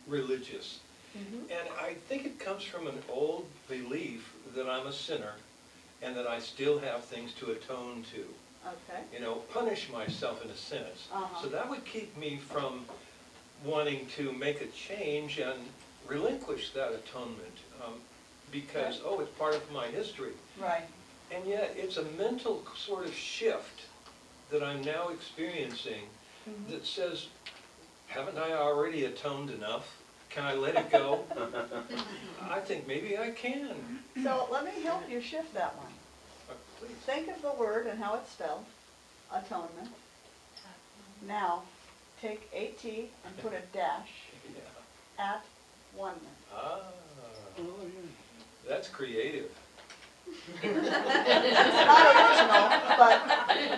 religious. And I think it comes from an old belief that I'm a sinner and that I still have things to atone to. Okay. You know, punish myself in a sense. So that would keep me from wanting to make a change and relinquish that atonement because, oh, it's part of my history. Right. And yet it's a mental sort of shift that I'm now experiencing that says, haven't I already atoned enough? Can I let it go? I think maybe I can. So let me help you shift that one. Please. Think of the word and how it's spelled, atonement. Now, take AT and put a dash Yeah. at oneness. Ah, that's creative. It's not original,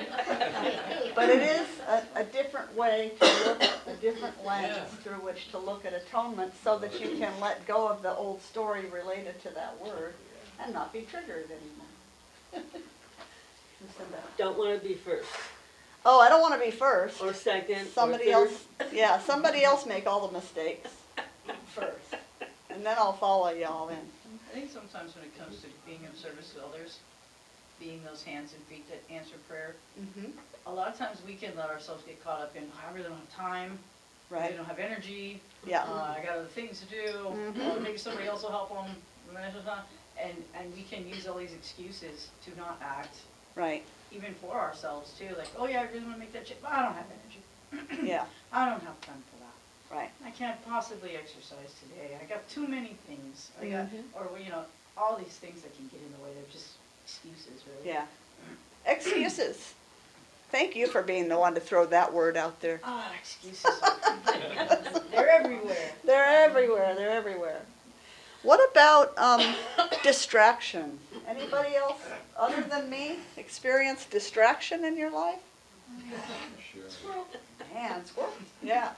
but it is a different way to look, a different lens through which to look at atonement so that you can let go of the old story related to that word and not be triggered anymore. Lucinda. Don't want to be first Oh, I don't want to be first. or second Somebody or else, yeah, somebody else make all the mistakes first. And then I'll follow y'all in. I think sometimes when it comes to being of service to others, being those hands and feet that answer prayer, a lot of times we can let ourselves get caught up in, I really don't have time, I really Right, don't have energy, yeah, I got other things to do, or maybe somebody else will help them, and we can use all these excuses to not act, right, even for ourselves too, like, oh yeah, I really want to make that change, but I don't have energy. yeah, I don't have time for that. right, I can't possibly exercise today. I got too many things. I got, or you know, all these things that can get in the way. They're just excuses, really. yeah. Excuses. Thank you for being the one to throw that word out there. Ah, excuses. They're everywhere. They're everywhere, they're everywhere. What about distraction? Anybody else other than me experience distraction in your life? Sure. Man, squirrels. Yeah.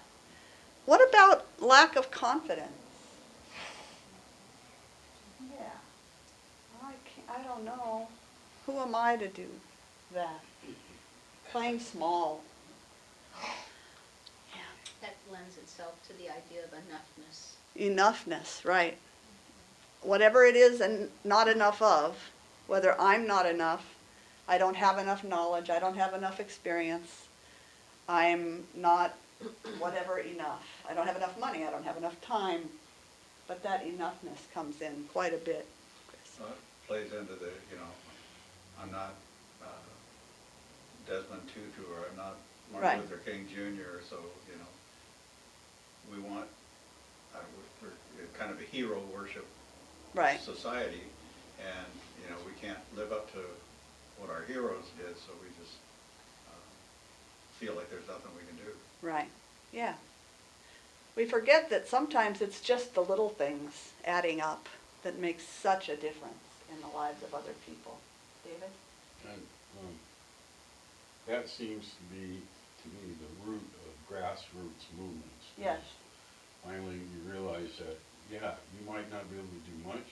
What about lack of confidence? Yeah. I don't know. Who am I to do that? Playing small. That lends itself to the idea of enoughness. Enoughness, right. Whatever it is and not enough of, whether I'm not enough, I don't have enough knowledge, I don't have enough experience, I'm not whatever enough. I don't have enough money, I don't have enough time, but that enoughness comes in quite a bit. Chris. It plays into the, I'm not Desmond Tutu, or I'm not Martin Right. Luther King Jr., so, we want, we're kind of a hero worship Right, society, and, we can't live up to what our heroes did, so we just feel like there's nothing we can do. right, yeah. We forget that sometimes it's just the little things adding up that makes such a difference in the lives of other people. David? And, that seems to be, to me, the root of grassroots movements. Yes. Finally, you realize that, yeah, you might not be able to do much,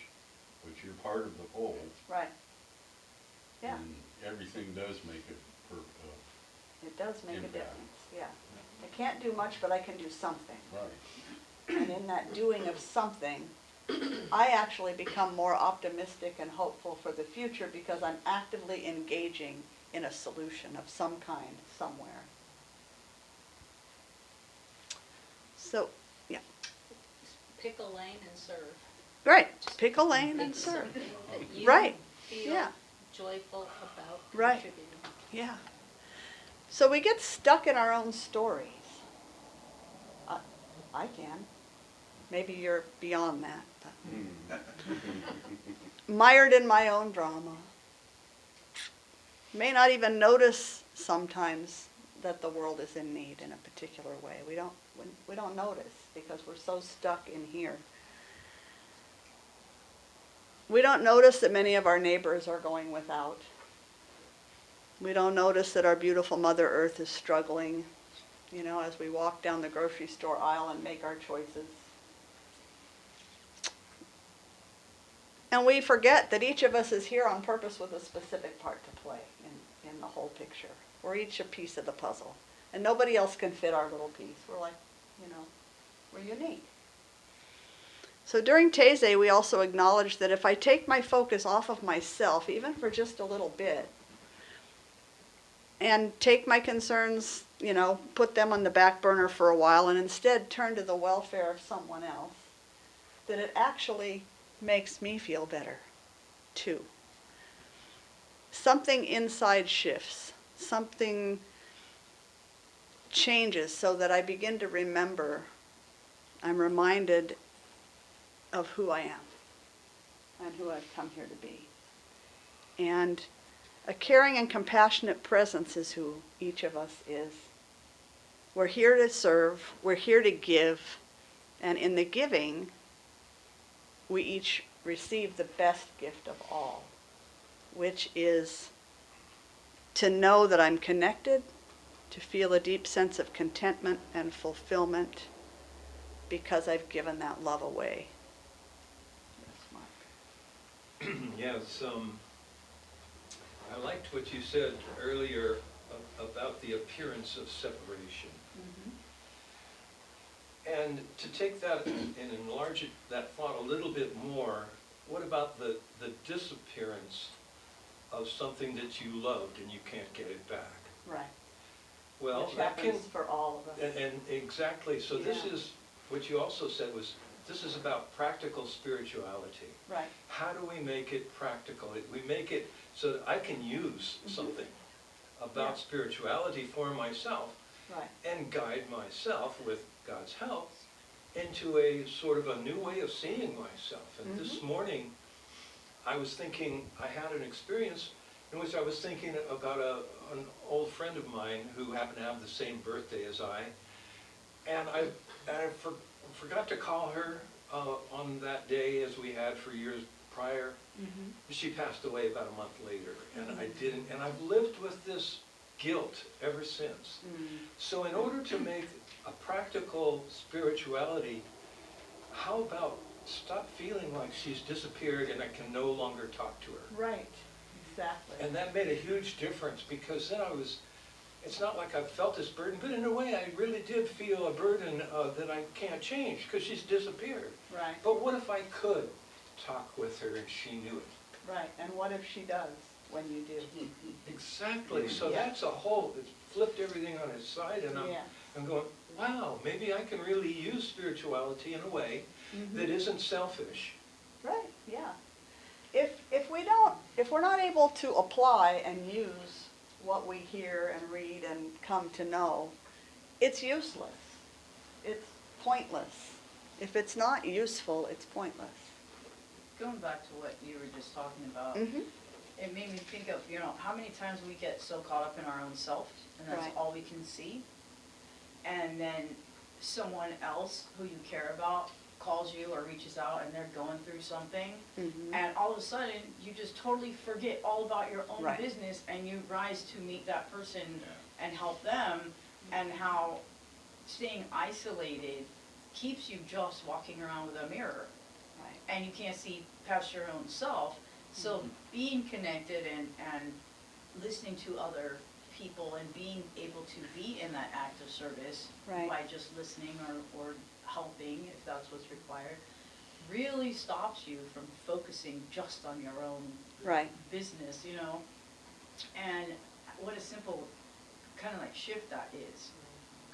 but you're part of the whole. Right. Yeah. And everything does make It does make a Impact. difference, yeah. I can't do much, but I can do something. right. And in that doing of something, I actually become more optimistic and hopeful for the future because I'm actively engaging in a solution of some kind somewhere. So, yeah, Pick a lane and serve. right, pick a lane and Pick serve. something that you Right, feel yeah. joyful about Right. contributing. Yeah. So we get stuck in our own stories. I can. Maybe you're beyond that. But mired in my own drama. May not even notice sometimes that the world is in need in a particular way. We don't notice because we're so stuck in here. We don't notice that many of our neighbors are going without. We don't notice that our beautiful Mother Earth is struggling, as we walk down the grocery store aisle and make our choices. And we forget that each of us is here on purpose with a specific part to play in the whole picture. We're each a piece of the puzzle. And nobody else can fit our little piece. We're like, we're unique. So during Taizé, we also acknowledge that if I take my focus off of myself, even for just a little bit, and take my concerns, put them on the back burner for a while, and instead turn to the welfare of someone else, that it actually makes me feel better, too. Something inside shifts. Something changes so that I begin to remember, I'm reminded of who I am and who I've come here to be. And a caring and compassionate presence is who each of us is. We're here to serve, we're here to give, and in the giving, we each receive the best gift of all, which is to know that I'm connected, to feel a deep sense of contentment and fulfillment because I've given that love away. Yes, Mark. Yes, I liked what you said earlier about the appearance of separation. Mm-hmm. And to take that and enlarge that thought a little bit more, what about the disappearance of something that you loved and you can't get it back? Right. Well, Which that can, happens for all of us. and exactly, so this Yeah. is, what you also said was, this is about practical spirituality. Right. How do we make it practical? We make it so that I can use something about Yeah. spirituality for myself Right. and guide myself with God's help into a sort of a new way of seeing myself. And this morning, I was thinking, I had an experience in which I was thinking about an old friend of mine who happened to have the same birthday as I. And I forgot to call her on that day as we had for years prior. Mm-hmm. She passed away about a month later, and I didn't, and I've lived with this guilt ever since. So in order to make a practical spirituality, how about stop feeling like she's disappeared and I can no longer talk to her? Right. Exactly. And that made a huge difference, because then it's not like I felt this burden, but in a way I really did feel a burden that I can't change because she's disappeared. Right. But what if I could talk with her and she knew it? Right. And what if she does when you do? Exactly. So Yeah. that's it's flipped everything on its side, and Yeah. I'm going, wow, maybe I can really use spirituality in a way that isn't selfish. Right. Yeah. If we're not able to apply and use what we hear and read and come to know, it's useless. It's pointless. If it's not useful, it's pointless. Going back to what you were just talking about, Mm-hmm. it made me think of, how many times we get so caught up in our own self, and that's Right. all we can see. And then someone else who you care about calls you or reaches out and they're going through something, Mm-hmm. and all of a sudden, you just totally forget all about your own Right. business, and you rise to meet that person and help them, and how staying isolated keeps you just walking around with a mirror, Right. and you can't see past your own self. So being connected and listening to other people and being able to be in that act of service Right. by just listening or helping, if that's what's required, really stops you from focusing just on your own Right. business, And what a simple kind of like shift that is.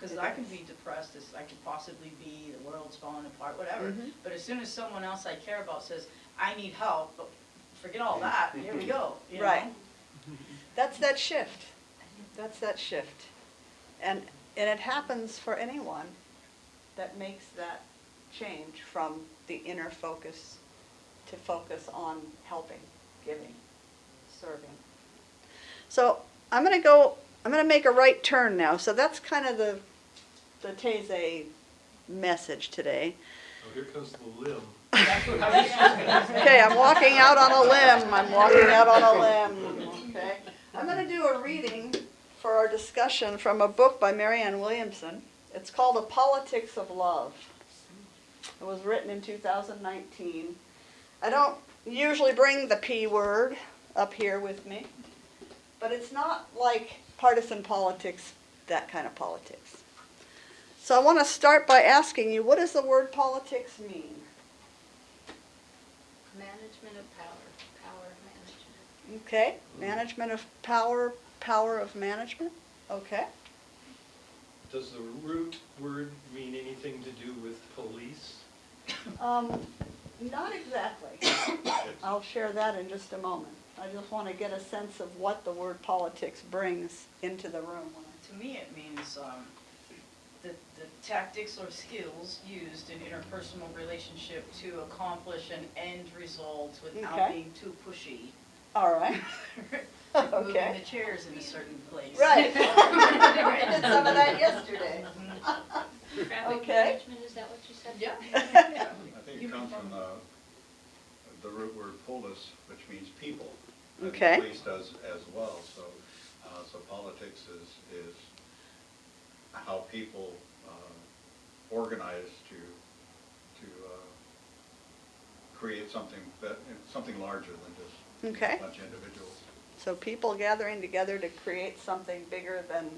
Because It I can does. be depressed, as I could possibly be, the world's falling apart, whatever. Mhm. But as soon as someone else I care about says, I need help, but forget all that, here we go, you know? Right. That's that shift. That's that shift. And it happens for anyone that makes that change from the inner focus to focus on helping, giving, serving. So I'm going to make a right turn now. So that's kind of the Taizé message today. Oh, here comes the limb. That's what I was just gonna say. Okay, I'm walking out on a limb. I'm walking out on a limb. Okay. I'm going to do a reading for our discussion from a book by Marianne Williamson. It's called The Politics of Love. It was written in 2019. I don't usually bring the P word up here with me, but it's not like partisan politics, that kind of politics. So I want to start by asking you, what does the word politics mean? Management of power, power of management. Okay, management of power, power of management. Okay. Does the root word mean anything to do with police? Not exactly. I'll share that in just a moment. I just want to get a sense of what the word politics brings into the room. To me, it means the tactics or skills used in interpersonal relationship to accomplish an end result without Okay. being too pushy. All right. Like moving Okay. the chairs in a certain place. Right. I did some of that yesterday. Traffic Okay. management, is that what you said? Yeah. I think it comes from the root word polis, which means people. And Okay. Police does as well, so, so politics is how people organize to create something larger than just Okay. a bunch of individuals. So people gathering together to create something bigger than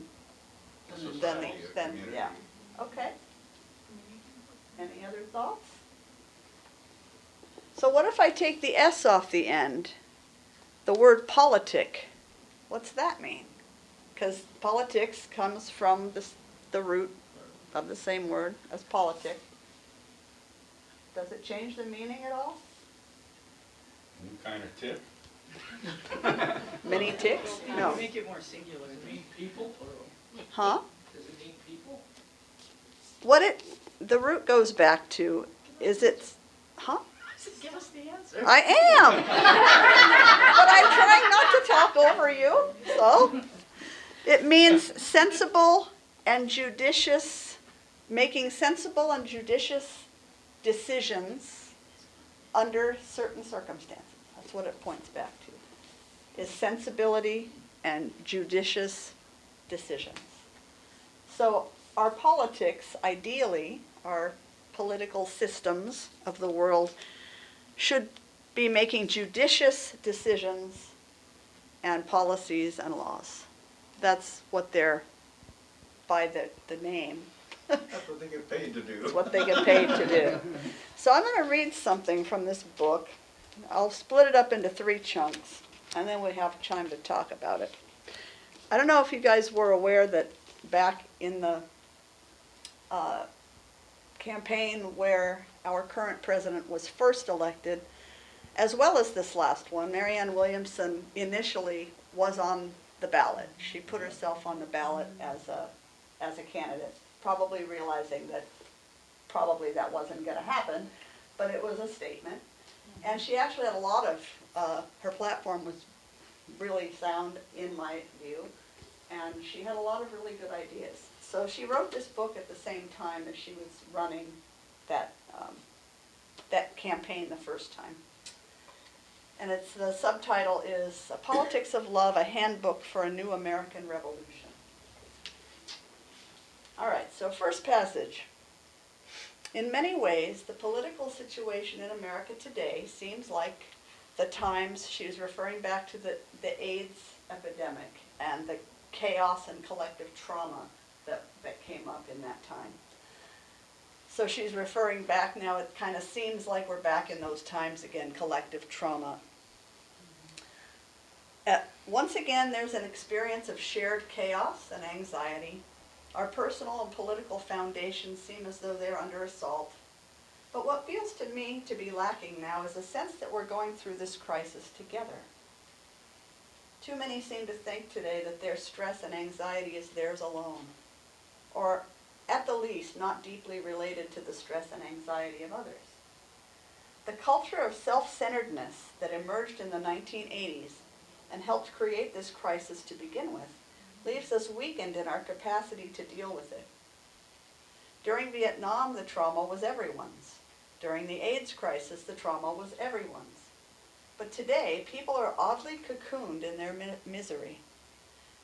A the, society, a community. yeah. Okay. Any other thoughts? So what if I take the S off the end? The word politic, what's that mean? Because politics comes from the root of the same word as politic. Does it change the meaning at all? Any kind of tip? Many ticks? You No. make it more singular. People? Huh? Does it mean people? The root goes back to, is it, huh? Give us the answer. I am. But I'm trying not to talk over you. So, it means sensible and judicious, making sensible and judicious decisions under certain circumstances. That's what it points back to, is sensibility and judicious decisions. So our politics, ideally, our political systems of the world should be making judicious decisions and policies and laws. That's what they're, by the name, That's what they get paid to do. it's what they get paid to do. So I'm going to read something from this book. I'll split it up into 3 chunks, and then we have time to talk about it. I don't know if you guys were aware that back in the campaign where our current president was first elected, as well as this last one, Marianne Williamson initially was on the ballot. She put herself on the ballot as a candidate, probably realizing that probably that wasn't going to happen, but it was a statement. And she actually had a lot of, her platform was really sound in my view, and she had a lot of really good ideas. So she wrote this book at the same time as she was running that campaign the first time. And the subtitle is A Politics of Love, a Handbook for a New American Revolution. All right, so first passage. In many ways, the political situation in America today seems like the times, she was referring back to the AIDS epidemic and the chaos and collective trauma that came up in that time. So she's referring back now, it kind of seems like we're back in those times again, collective trauma. Once again, there's an experience of shared chaos and anxiety Our personal and political foundations seem as though they're under assault. But what feels to me to be lacking now is a sense that we're going through this crisis together. Too many seem to think today that their stress and anxiety is theirs alone, or at the least not deeply related to the stress and anxiety of others. The culture of self-centeredness that emerged in the 1980s and helped create this crisis to begin with leaves us weakened in our capacity to deal with it. During Vietnam, the trauma was everyone's. During the AIDS crisis, the trauma was everyone's. But today, people are oddly cocooned in their misery.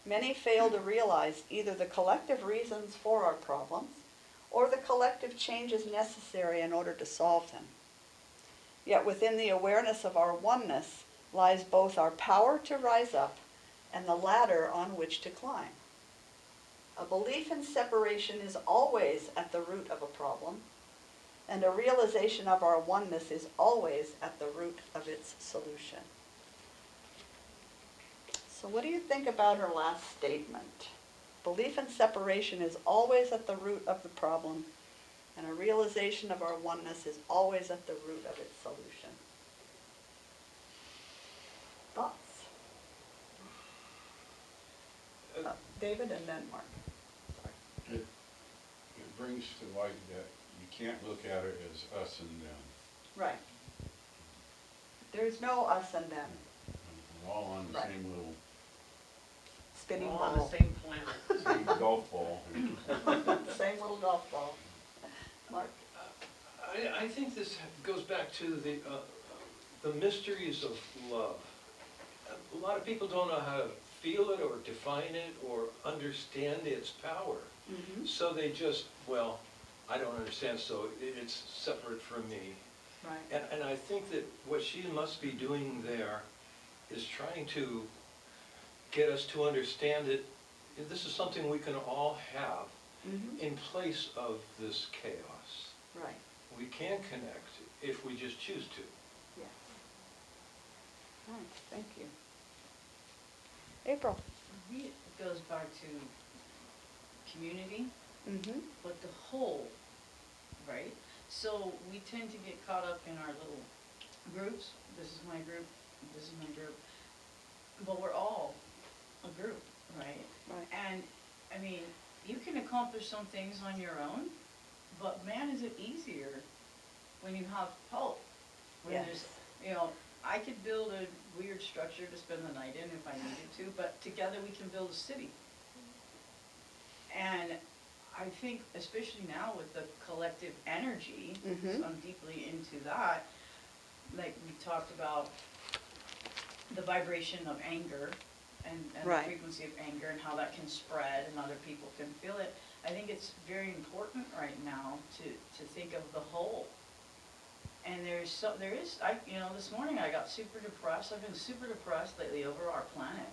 Many fail to realize either the collective reasons for our problems or the collective changes necessary in order to solve them. Yet within the awareness of our oneness lies both our power to rise up and the ladder on which to climb. A belief in separation is always at the root of a problem, and a realization of our oneness is always at the root of its solution. So what do you think about her last statement? Belief in separation is always at the root of the problem, and a realization of our oneness is always at the root of its solution. Thoughts? David and then Mark. It brings to light that you can't look at it as us and them. Right. There's no us and them. We're all on the Right. same little Spinning We're all on the ball. same planet. same golf ball. Same little golf ball. Mark? I think this goes back to the mysteries of love. A lot of people don't know how to feel it or define it or understand its power. Mm-hmm. So they just, well, I don't understand, so it's separate from me. Right. And I think that what she must be doing there is trying to get us to understand that this is something we can all have Mm-hmm. in place of this chaos. Right. We can connect if we just choose to. Yes. Nice. Thank you. April? For me, it goes back to community, Mm-hmm. but the whole, right? So we tend to get caught up in our little groups. This is my group, this is my group. But we're all a group, right? Right. And, I mean, you can accomplish some things on your own, but man, is it easier when you have help. When Yes. there's, you know, I could build a weird structure to spend the night in if I needed to, but together we can build a city. And I think, especially now with the collective energy, Mhm. so I'm deeply into that, like we talked about the vibration of anger and Right. the frequency of anger and how that can spread and other people can feel it. I think it's very important right now to think of the whole. And there is, this morning I got super depressed. I've been super depressed lately over our planet.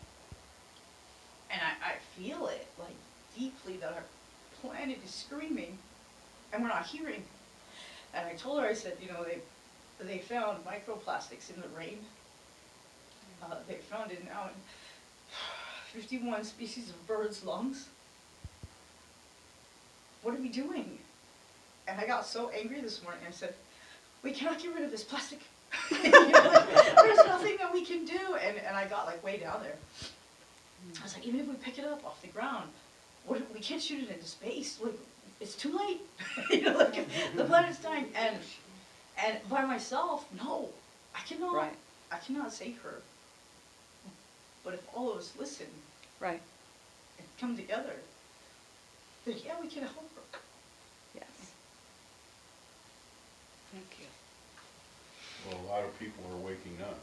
And I feel it, like, deeply, that our planet is screaming and we're not hearing. And I told her, I said, they found microplastics in the rain. They found it now in 51 species of birds' lungs. What are we doing? And I got so angry this morning. I said, we cannot get rid of this plastic. There's nothing that we can do. And I got like way down there. I was like, even if we pick it up off the ground, we can't shoot it into space. Like, it's too late. The planet's dying. And by myself, no, I cannot. Right. I cannot save her. But if all of us listen Right. and come together, then yeah, we can help her. Yes. Thank you. Well, a lot of people are waking up.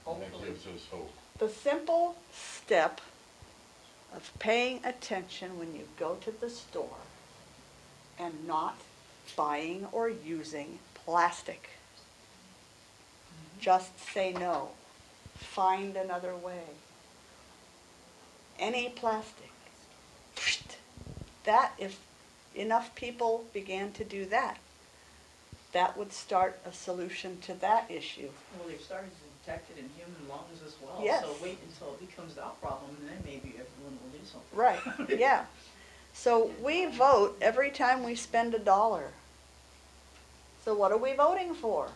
And that Hopefully. gives us hope. The simple step of paying attention when you go to the store and not buying or using plastic. Just say no. Find another way. Any plastic. That, if enough people began to do that, that would start a solution to that issue. Well, they've started to protected in human lungs as well. Yes. So wait until it becomes that problem, and then maybe everyone will do something. Right, yeah. So we vote every time we spend $1. So what are we voting for?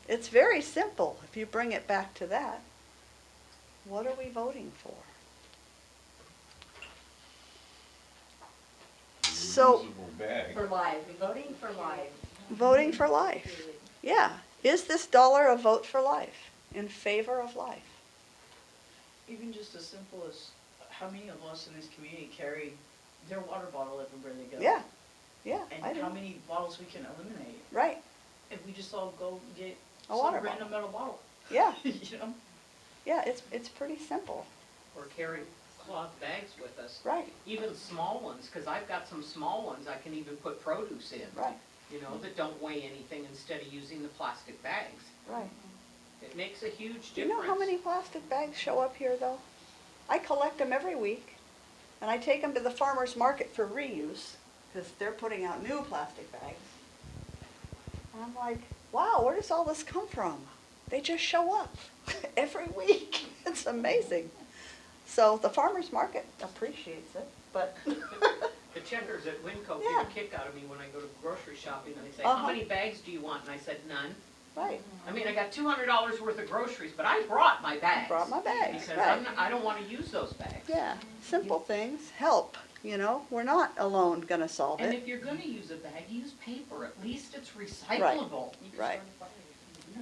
It's very simple if you bring it back to that. What are we voting for? So, Reusable bag. For life, voting for life. voting for life. Yeah. Is this dollar a vote for life? In favor of life? Even just as simple as how many of us in this community carry their water bottle everywhere they go? Yeah. Yeah, I And do. how many bottles we can eliminate Right. if we just all go get A water some random bottle. metal bottle. Yeah. You know? Yeah, it's pretty simple. Or carry cloth bags with us, Right. even small ones, because I've got some small ones I can even put produce in, Right. you know, that don't weigh anything instead of using the plastic bags. Right. It makes a huge difference. Do you know how many plastic bags show up here, though? I collect them every week, and I take them to the farmer's market for reuse, because they're putting out new plastic bags. And I'm like, wow, where does all this come from? They just show up every week. It's amazing. So the farmer's market appreciates it, but The checkers at Winco Yeah. get a kick out of me when I go to grocery shopping, and they say, Uh-huh. how many bags do you want? And I said, none. right, I mean, I got $200 worth of groceries, but I brought my bags. brought my bags, Because right. I don't want to use those bags. Yeah, simple things help, you know. We're not alone gonna solve And it. if you're gonna use a bag, use paper, at least it's recyclable. Right.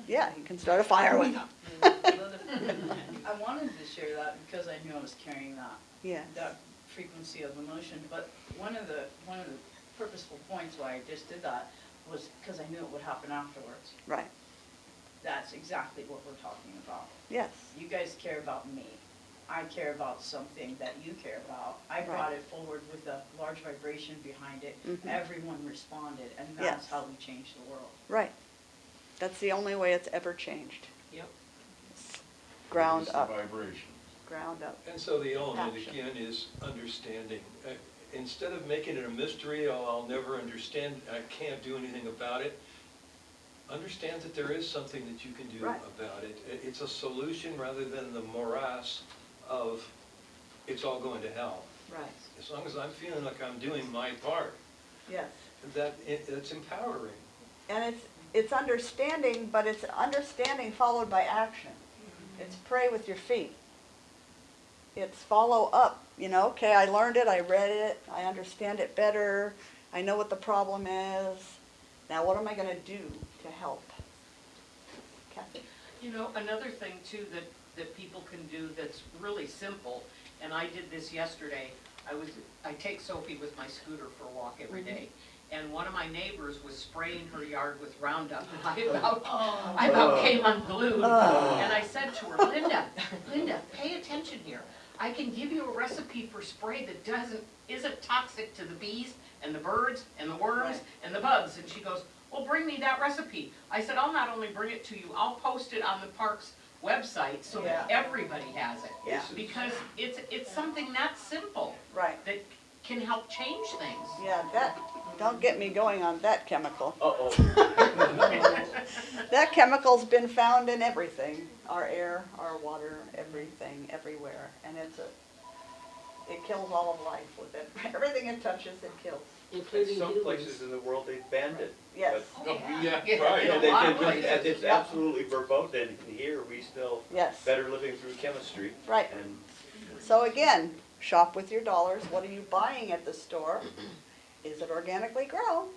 Yeah, you can start a fire with them. I wanted to share that because I knew I was carrying Yes. that frequency of emotion, but one of the purposeful points why I just did that was because I knew it would happen afterwards. Right, That's exactly what we're talking about. yes, You guys care about me. I care about something that you care about. I brought Right. it forward with a large vibration behind it. Mhm. Everyone responded, and Yes. that's how we changed the world. right. That's the only way it's ever changed. Yep. Ground It's the up, vibration. ground up. And so the element Action. again is understanding. Instead of making it a mystery, oh, I'll never understand, I can't do anything about it, understand that there is something that you can do Right. about it. It's a solution rather than the morass of it's all going to hell. Right, As long as I'm feeling like I'm doing my part, yes. it's empowering. And it's understanding, but it's understanding followed by action. It's pray with your feet. It's follow up, you know, okay, I learned it, I read it, I understand it better, I know what the problem is. Now what am I gonna do to help? Kathy? You know, another thing too that people can do that's really simple, and I did this yesterday. I take Sophie with my scooter for a walk every day, and one of my neighbors was spraying her yard with Roundup, and I about came unglued. And I said to her, Linda, pay attention here. I can give you a recipe for spray that isn't toxic to the bees and the birds and the worms and the bugs. And she goes, well, bring me that recipe. I said, I'll not only bring it to you, I'll post it on the park's website so that everybody has it. Yeah. Because it's something that simple Right, that can help change things. yeah, don't get me going on that chemical. Uh-oh. That chemical's been found in everything, our air, our water, everything, everywhere. And it kills all of life with it. Everything it touches, it kills. In Including some humans. places in the world, they've banned it. Yes, Oh, Yeah, right. in a And lot of they places. did, it's absolutely verboten, and here we still, yes, better living through chemistry. right. And So again, shop with your dollars. What are you buying at the store? Is it organically grown?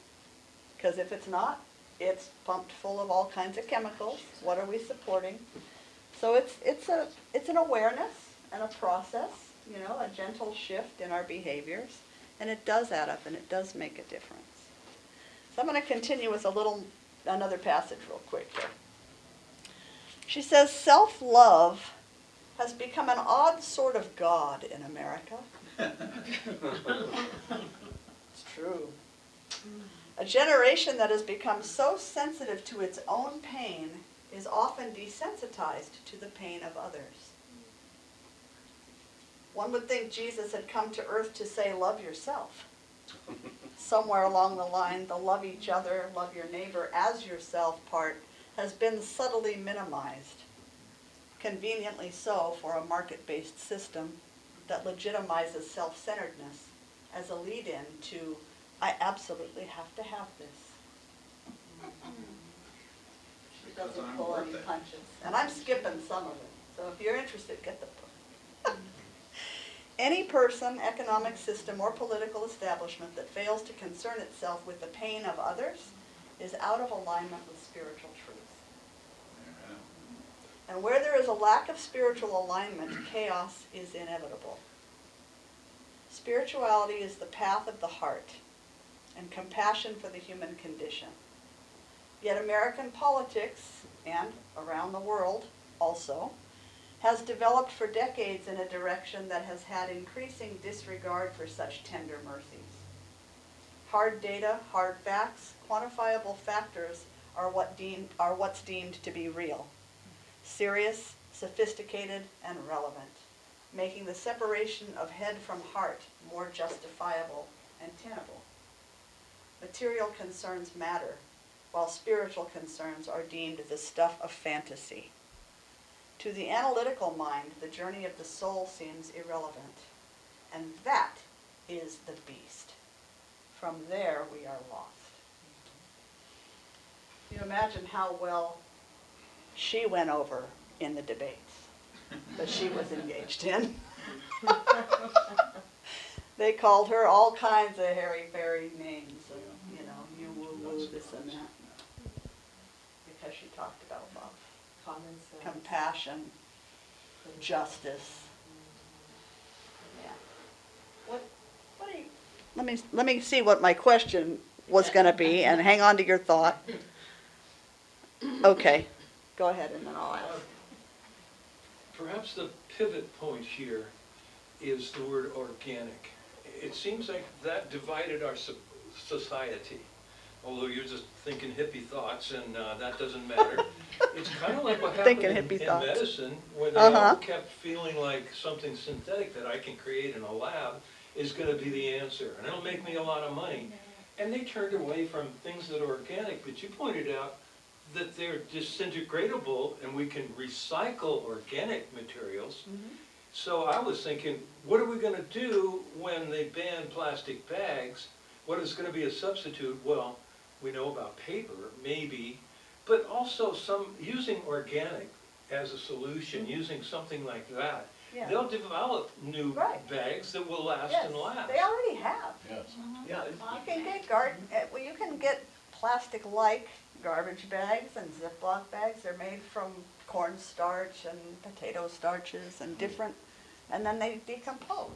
Because if it's not, it's pumped full of all kinds of chemicals. What are we supporting? So it's an awareness and a process, you know, a gentle shift in our behaviors, and it does add up and it does make a difference. So I'm going to continue with another passage real quick here. She says, self-love has become an odd sort of God in America. It's true. A generation that has become so sensitive to its own pain is often desensitized to the pain of others. One would think Jesus had come to earth to say, love yourself. Somewhere along the line, the love each other, love your neighbor as yourself part has been subtly minimized, conveniently so for a market-based system that legitimizes self-centeredness as a lead-in to, I absolutely have to have this. She doesn't pull any punches. And I'm skipping some of it, so if you're interested, get the book. Any person, economic system, or political establishment that fails to concern itself with the pain of others is out of alignment with spiritual truth. And where there is a lack of spiritual alignment, chaos is inevitable. Spirituality is the path of the heart and compassion for the human condition. Yet American politics, and around the world also, has developed for decades in a direction that has had increasing disregard for such tender mercies. Hard data, hard facts, quantifiable factors are what's deemed to be real. Serious, sophisticated, and relevant, making the separation of head from heart more justifiable and tenable. Material concerns matter, while spiritual concerns are deemed the stuff of fantasy. To the analytical mind, the journey of the soul seems irrelevant, and that is the beast. From there we are lost. You imagine how well she went over in the debates that she was engaged in. They called her all kinds of hairy-fairy names, and, you woo-woo, this and that, because she talked about love, Common sense. compassion, justice. Yeah. What do you, let me see what my question was going to be, and hang on to your thought. Okay, go ahead, and then I'll ask. Perhaps the pivot point here is the word organic. It seems like that divided our society. Although you're just thinking hippie thoughts, and that doesn't matter. It's kind of like what happened Thinking in hippie thoughts. medicine, where they all kept feeling like something synthetic that I can create in a lab is going to be the answer, and it'll make me a lot of money. And they turned away from things that are organic, but you pointed out that they're disintegratable, and we can recycle organic materials. So I was thinking, what are we going to do when they ban plastic bags? What is going to be a substitute? Well, we know about paper, maybe, but also using organic as a solution, using something like that. Yeah. They'll develop new bags that will last Yes, and last. they already have. Yes. Yeah, You can get plastic-like garbage bags and Ziploc bags. They're made from cornstarch and potato starches and different, and then they decompose.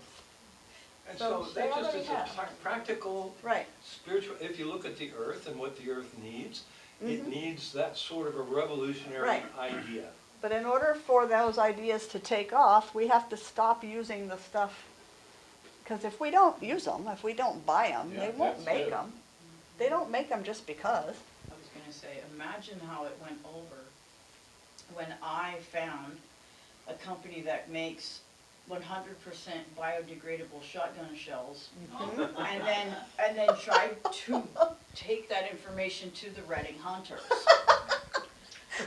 And So so they that just already is have. a practical, Right. spiritual, if you look at the earth and what the earth needs, it Mhm. needs that sort of a revolutionary Right. idea. But in order for those ideas to take off, we have to stop using the stuff, because if we don't use them, if we don't buy them, Yeah, they won't that's make it. them. They don't make them just because. I was gonna say, imagine how it went over when I found a company that makes 100% biodegradable shotgun shells, and then tried to take that information to the Reading hunters.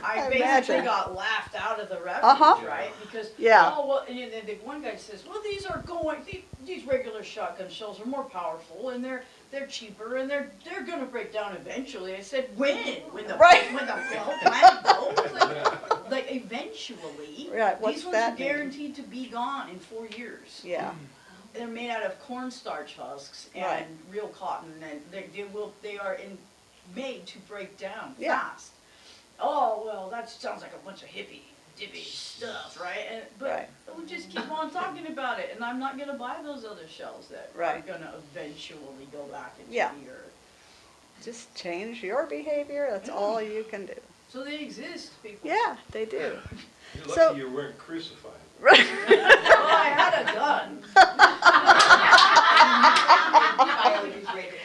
I basically Imagine. got laughed out of the Uh-huh. refuge, right? Because, Yeah. oh, well, and then the one guy says, well, these regular shotgun shells are more powerful, and they're cheaper, and they're gonna break down eventually. I said, when? When the Right. whole planet goes? Like eventually. Right, what's These ones that are mean? guaranteed to be gone in 4 years. Yeah. They're made out of cornstarch husks and Right. real cotton, and they are made to break down Yeah. fast. Oh, well, that sounds like a bunch of dippy stuff, right? But Right. we'll just keep on talking about it, and I'm not gonna buy those other shells that are Right. gonna eventually go back into Yeah. the earth. Just change your behavior, that's all you can do. So they exist, people. Yeah, they do. You're So- lucky you weren't crucified. Right. Well, I had a gun.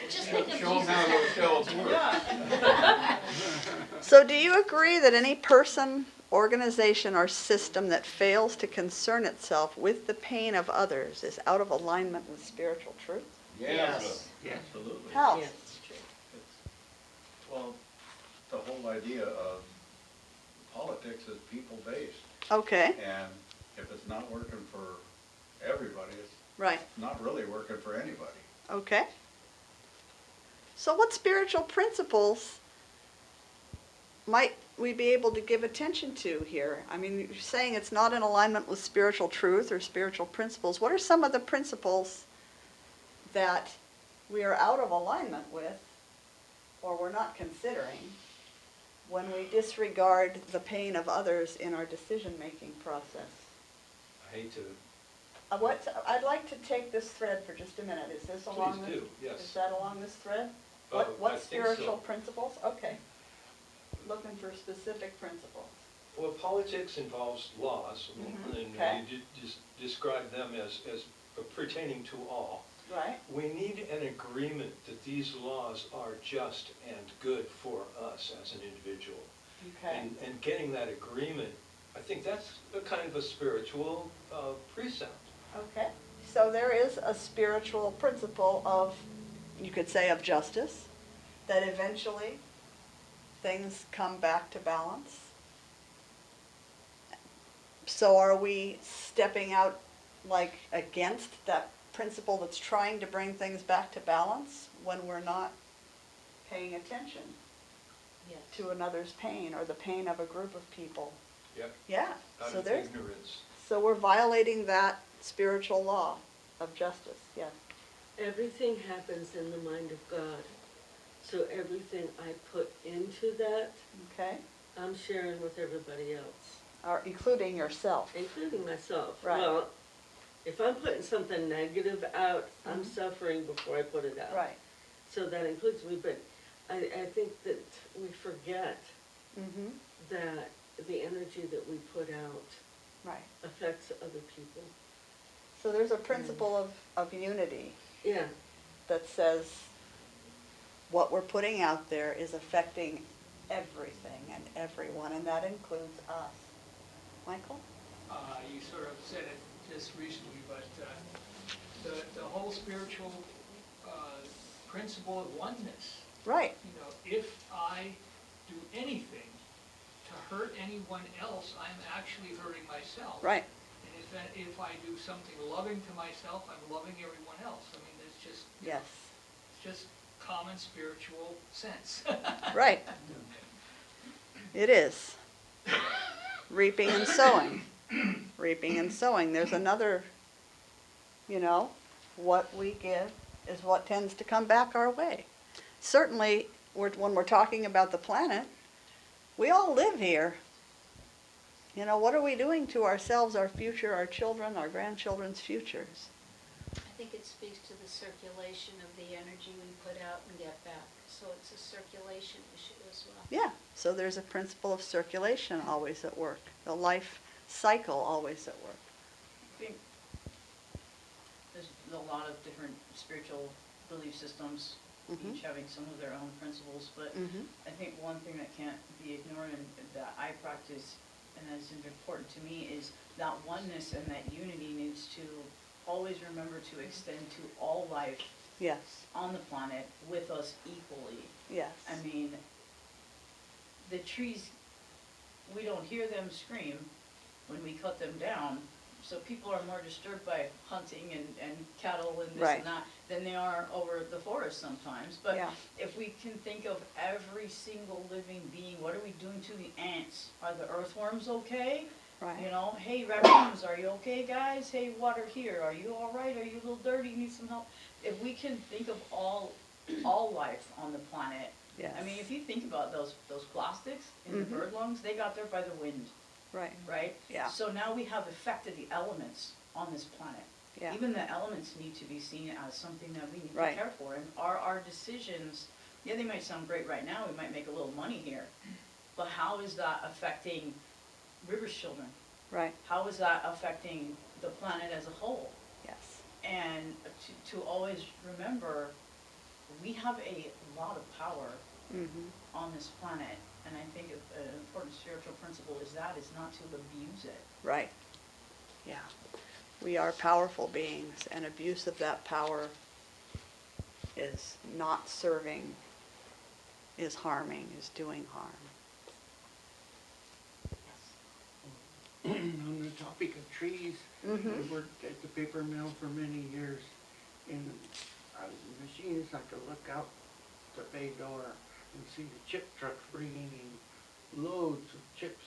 Just think of Show them how Jesus. those shells work. Yeah. So do you agree that any person, organization, or system that fails to concern itself with the pain of others is out of alignment with spiritual truth? Yes. absolutely. How? Yes, it's true. Well, the whole idea of politics is people-based. Okay, And if it's not working for everybody, it's right, not really working for anybody. okay. So what spiritual principles might we be able to give attention to here? I mean, you're saying it's not in alignment with spiritual truth or spiritual principles. What are some of the principles that we are out of alignment with, or we're not considering, when we disregard the pain of others in our decision-making process? I hate to, I'd like to take this thread for just a minute. Is this along please this? do, yes. Is that along this thread? Oh, What I think spiritual so. principles? Okay. Looking for specific principles. Well, politics involves laws, and Okay. you just describe them as pertaining to all. Right. We need an agreement that these laws are just and good for us as an individual. Okay. And getting that agreement, I think that's a kind of a spiritual precept. Okay. So there is a spiritual principle of, you could say, of justice, that eventually things come back to balance. So are we stepping out like against that principle that's trying to bring things back to balance when we're not paying attention to another's pain or the pain of a group of people? Yep. Yeah. Out So of there's, ignorance. so we're violating that spiritual law of justice. Yes. Everything happens in the mind of God. So everything I put into that, Okay. I'm sharing with everybody else, Or including yourself. including myself. Right. Well, if I'm putting something negative out, I'm suffering before I put it out. Right. So that includes me, but I think that we forget Mm-hmm. that the energy that we put out Right. affects other people. So there's a principle of unity Yeah, that says what we're putting out there is affecting everything and everyone, and that includes us. Michael? You sort of said it just recently, but the whole spiritual principle of oneness. Right. You know, if I do anything to hurt anyone else, I'm actually hurting myself. Right. And if I do something loving to myself, I'm loving everyone else. I mean, it's just, Yes. it's just common spiritual sense. Right. It is. Reaping and sowing. Reaping and sowing. There's another, what we give is what tends to come back our way. Certainly, when we're talking about the planet, we all live here. What are we doing to ourselves, our future, our children, our grandchildren's futures? I think it speaks to the circulation of the energy we put out and get back. So it's a circulation issue as well. Yeah, so there's a principle of circulation always at work, the life cycle always at work. I think there's a lot of different spiritual belief systems, Mhm. each having some of their own principles, but Mhm. I think one thing that can't be ignored and that I practice and that is important to me is that oneness and that unity needs to always remember to extend to all life Yes, on the planet with us equally. yes. I mean, the trees, we don't hear them scream when we cut them down, so people are more disturbed by hunting and cattle and this Right. and that than they are over the forest sometimes. But Yeah. if we can think of every single living being, what are we doing to the ants? Are the earthworms okay? Right. Hey raccoons, are you okay, guys? Hey, water here, are you all right? Are you a little dirty, need some help? If we can think of all life on the planet, Yes. I mean, if you think about those plastics in the Mhm. bird lungs, they got there by the wind, Right, right? Yeah. So now we have affected the elements on this planet. yeah. Even the elements need to be seen as something that we need Right. to care for. And our decisions, yeah, they might sound great right now, we might make a little money here, but how is that affecting River's children? Right, How is that affecting the planet as a whole? yes. And to always remember, we have a lot of power Mm-hmm. on this planet, and I think an important spiritual principle is not to abuse it. Right, yeah. We are powerful beings, and abuse of that power is not serving, is harming, is doing harm. on the topic of trees, I worked at the paper mill for many years, and the machines I could look out the bay door and see the chip trucks bringing in loads of chips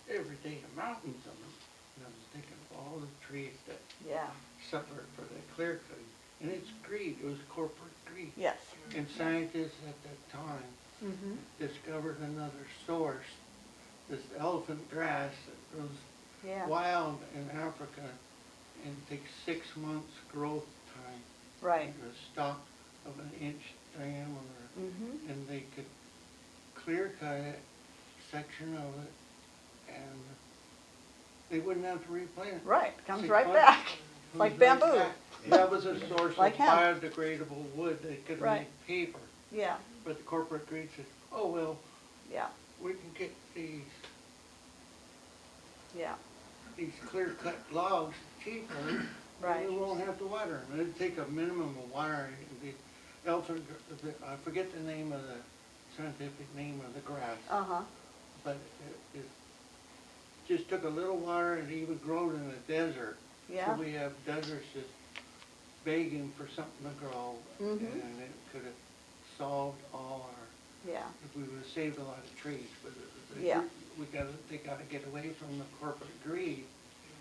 every day, mountains of them. And I was thinking of all the trees that Yeah. suffered for the clear cutting, and it's greed. It was corporate greed. Yes. And scientists at that time discovered another source, this elephant grass that grows Yeah. wild in Africa and takes 6 months growth time. Right. A stalk of an inch diameter, and they could clear cut it, section of it, and they wouldn't have to replant it. Right. Comes 6 right months, back. it Like was right bamboo. back. That was a source Like of hemp. biodegradable wood that could Right. make paper. Yeah. But the corporate greed said, oh, well, Yeah. we can get these Yeah. clear-cut logs cheaper, Right. and we won't have to water them. It'd take a minimum of watering. The elephant, I forget the name of the scientific name of the grass, but it just took a little water and even grown in the desert. Yeah. So we have deserts just begging for something to grow, and it could have solved all our, Yeah. if we would have saved a lot of trees. But Yeah. they gotta get away from the corporate greed.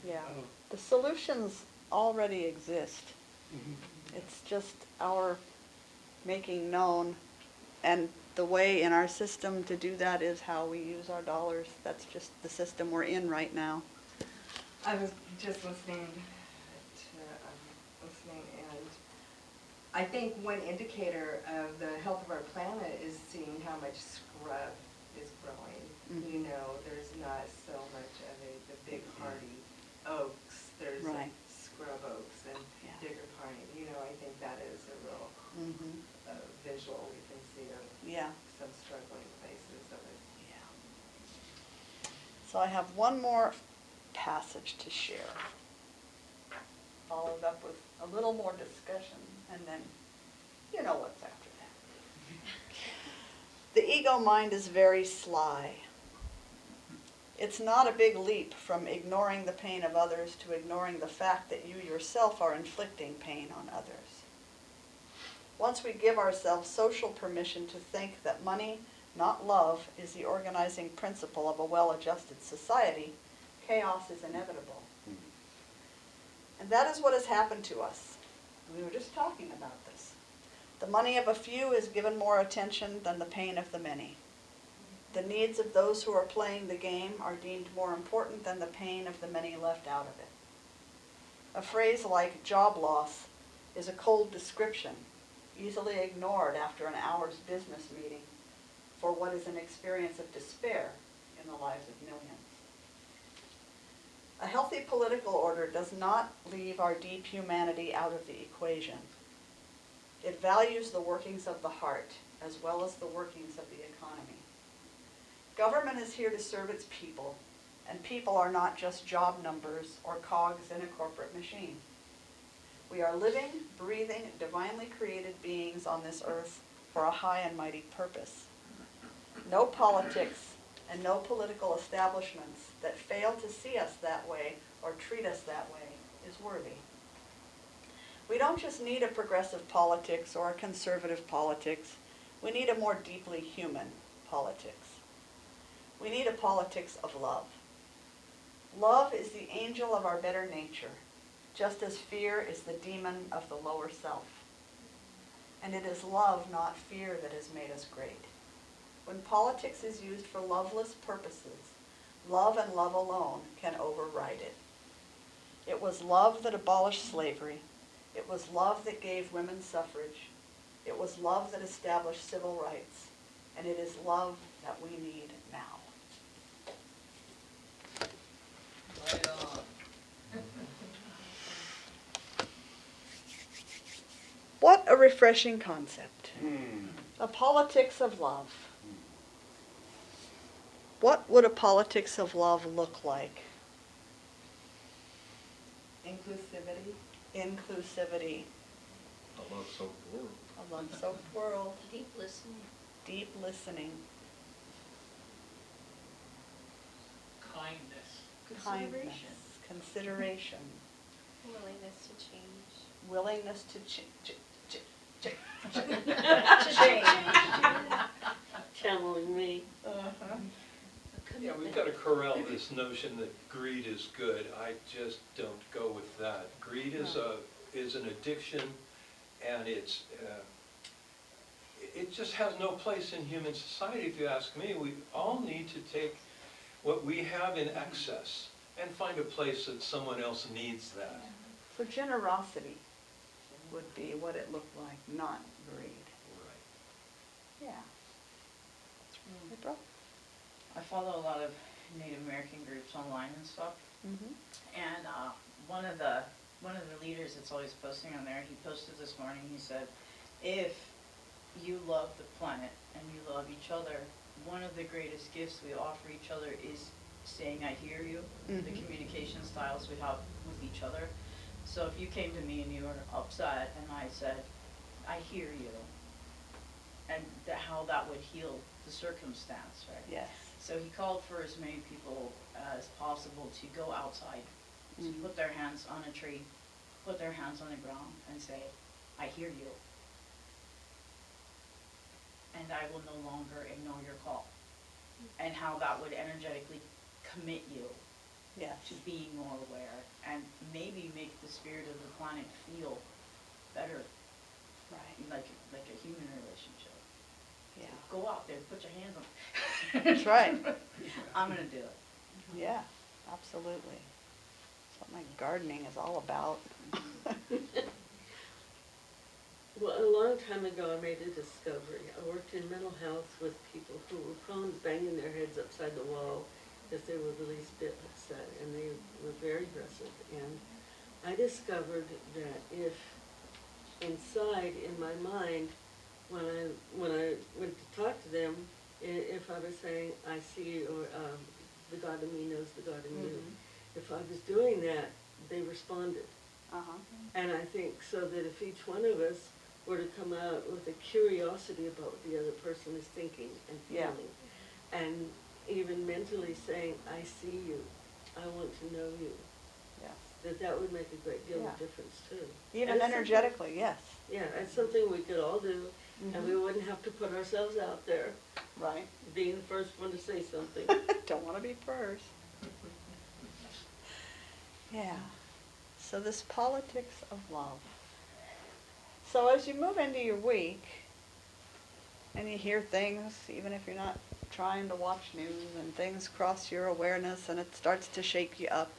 Yeah. of- The solutions already exist. It's just our making known, and the way in our system to do that is how we use our dollars. That's just the system we're in right now. I was just listening and I think one indicator of the health of our planet is seeing how much scrub is growing. You know, there's not so much of the big hardy oaks. There's Right. scrub oaks and bigger pine. You know, I think that is a real visual we can see of Yeah. some struggling places of it. Yeah. So I have one more passage to share, followed up with a little more discussion, and then you know what's after that. The ego mind is very sly. It's not a big leap from ignoring the pain of others to ignoring the fact that you yourself are inflicting pain on others. Once we give ourselves social permission to think that money, not love, is the organizing principle of a well-adjusted society, chaos is inevitable. And that is what has happened to us. We were just talking about this. The money of a few is given more attention than the pain of the many. The needs of those who are playing the game are deemed more important than the pain of the many left out of it. A phrase like job loss is a cold description, easily ignored after an hour's business meeting, for what is an experience of despair in the lives of millions. A healthy political order does not leave our deep humanity out of the equation. It values the workings of the heart as well as the workings of the economy. Government is here to serve its people, and people are not just job numbers or cogs in a corporate machine. We are living, breathing, divinely created beings on this earth for a high and mighty purpose. No politics and no political establishments that fail to see us that way or treat us that way is worthy. We don't just need a progressive politics or a conservative politics. We need a more deeply human politics. We need a politics of love. Love is the angel of our better nature, just as fear is the demon of the lower self. And it is love, not fear, that has made us great. When politics is used for loveless purposes, love and love alone can override it. It was love that abolished slavery. It was love that gave women suffrage. It was love that established civil rights. And it is love that we need now. Right on. What a refreshing concept. A politics of love. What would a politics of love look like? Inclusivity. Inclusivity. A love-soaked world. A love-soaked world. Deep listening. Deep listening. Kindness. kindness, consideration, Willingness to change. willingness to Channeling me. Yeah, we've got to corral this notion that greed is good. I just don't go with that. Greed is an addiction, and it just has no place in human society, if you ask me. We all need to take what we have in excess and find a place that someone else needs that. So generosity would be what it looked like, not greed. Right. Yeah. April? I follow a lot of Native American groups online and stuff, Mm-hmm. and one of the leaders that's always posting on there, he posted this morning, he said, if you love the planet and you love each other, one of the greatest gifts we offer each other is saying I hear you, the communication styles we have with each other. So if you came to me and you were upset and I said, I hear you, and how that would heal the circumstance, right? Yes. So he called for as many people as possible to go outside, to put their hands on a tree, put their hands on the ground and say, I hear you. And I will no longer ignore your call. And how that would energetically commit you Yes. to being more aware and maybe make the spirit of the planet feel better, Right. like a human relationship. Yeah. So go out there, put your hands on. That's right. I'm gonna do it. Yeah, absolutely. That's what my gardening is all about. Well, a long time ago, I made a discovery. I worked in mental health with people who were prone to banging their heads upside the wall if they were the least bit upset, and they were very aggressive. And I discovered that if inside in my mind, when I went to talk to them, if I was saying, I see you, or the God in me knows the God in you, if I was doing that, they responded. Uh-huh. And I think so that if each one of us were to come out with a curiosity about what the other person is thinking and Yeah. feeling, and even mentally saying, I see you, I want to know you, Yes. that would make a great deal Yeah. of difference too. Even And it's energetically, yes. something- Yeah, it's something we could all do, and we wouldn't have to put ourselves out there, Right. being the first one to say something. Don't want to be first. Yeah. So this politics of love. So as you move into your week, and you hear things, even if you're not trying to watch news, and things cross your awareness and it starts to shake you up,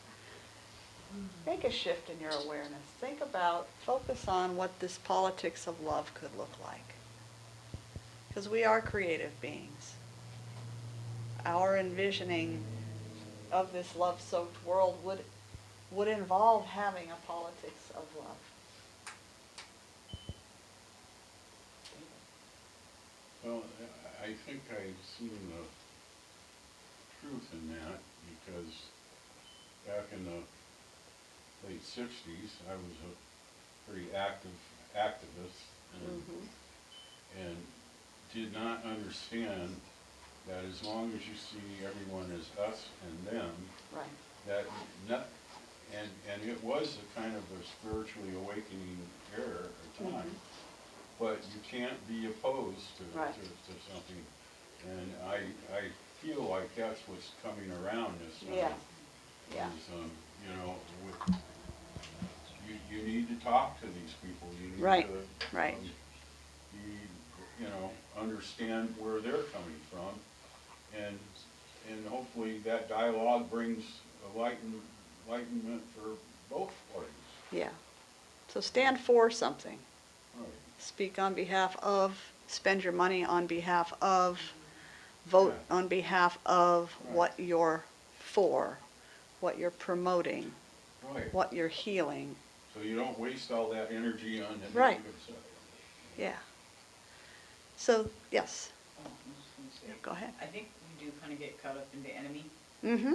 make a shift in your awareness. Think about, focus on what this politics of love could look like. Because we are creative beings. Our envisioning of this love-soaked world would involve having a politics of love. Well, I think I've seen the truth in that, because back in the late 60s, I was a pretty active activist and did not understand that as long as you see everyone as us and them, Right. that not, and it was a kind of a spiritually awakening era or time, but you can't be opposed to, Right. to something. And I feel like that's what's coming around this time. Yeah. Yeah. Is, you know, you need to talk to these people. You need Right, to right. Understand where they're coming from, and hopefully that dialogue brings enlightenment for both parties. Yeah. So stand for something. Right. Speak on behalf of, spend your money on behalf of, vote Yeah. on behalf of Right. what you're for, what you're promoting, Right. what you're healing. So you don't waste all that energy on the Right. negative side. Yeah. So, yes, Oh, I'm just gonna say, go ahead. I think we do kind of get caught up in the enemy Mm-hmm.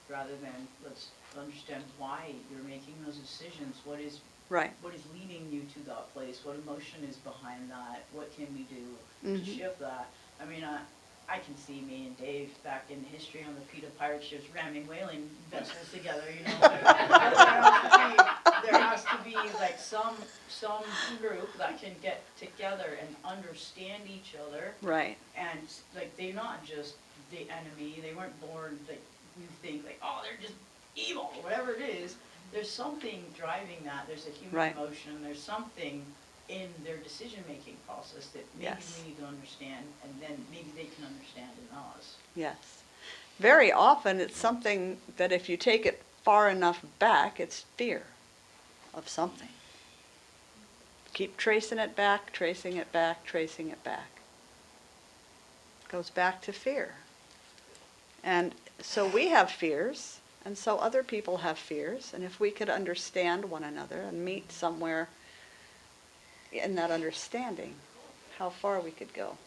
rather than let's understand why you're making those decisions. What is Right. leading you to that place? What emotion is behind that? What can we do to Mhm. shift that? I mean, I can see me and Dave back in history on the PETA pirate ships ramming whaling vessels together, you know. There has to be like some group that can get together and understand each other. Right. And like, they're not just the enemy, they weren't born, like, you think like, oh, they're just evil, or whatever it is. There's something driving that, there's a human Right. emotion, there's something in their decision-making process that maybe Yes. we need to understand, and then maybe they can understand in us. Yes. Very often it's something that if you take it far enough back, it's fear of something. Keep tracing it back, tracing it back, tracing it back. It goes back to fear. And so we have fears, and so other people have fears, and if we could understand one another and meet somewhere in that understanding, how far we could go.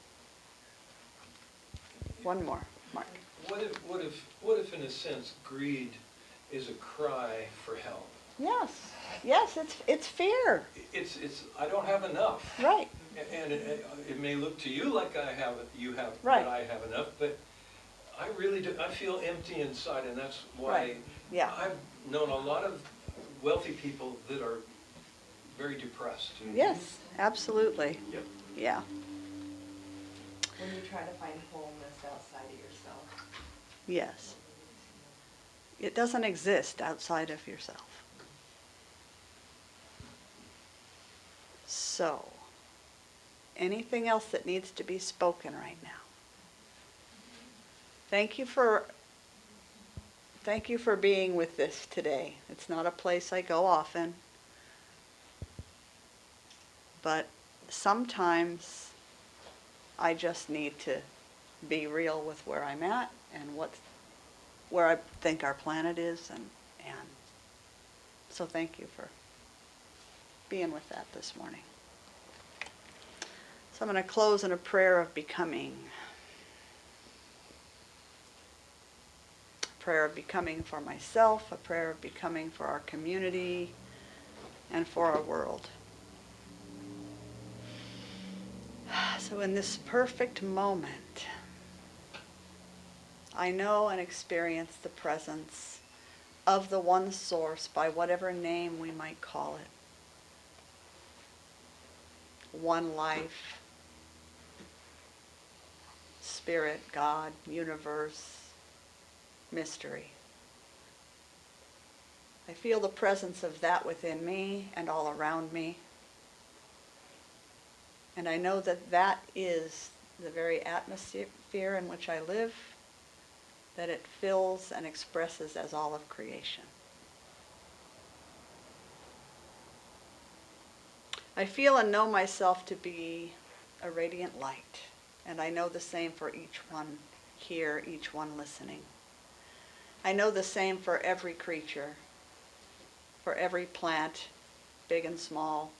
One more, Mark. What if in a sense greed is a cry for help? Yes, yes, it's fear. It's I don't have enough. Right. And it may look to you like you have, Right. that I have enough, but I really do. I feel empty inside, and that's why Right. Yeah. I've known a lot of wealthy people that are very depressed. Yes, absolutely. Yep. Yeah. When you try to find wholeness outside of yourself. Yes. It doesn't exist outside of yourself. So, anything else that needs to be spoken right now? Thank you for being with this today. It's not a place I go often, but sometimes I just need to be real with where I'm at and where I think our planet is, and so thank you for being with that this morning. So I'm going to close in a prayer of becoming. A prayer of becoming for myself, a prayer of becoming for our community, and for our world. So in this perfect moment, I know and experience the presence of the one source, by whatever name we might call it. One life, spirit, God, universe, mystery. I feel the presence of that within me and all around me. And I know that that is the very atmosphere in which I live, that it fills and expresses as all of creation. I feel and know myself to be a radiant light, and I know the same for each one here, each one listening. I know the same for every creature, for every plant, big and small,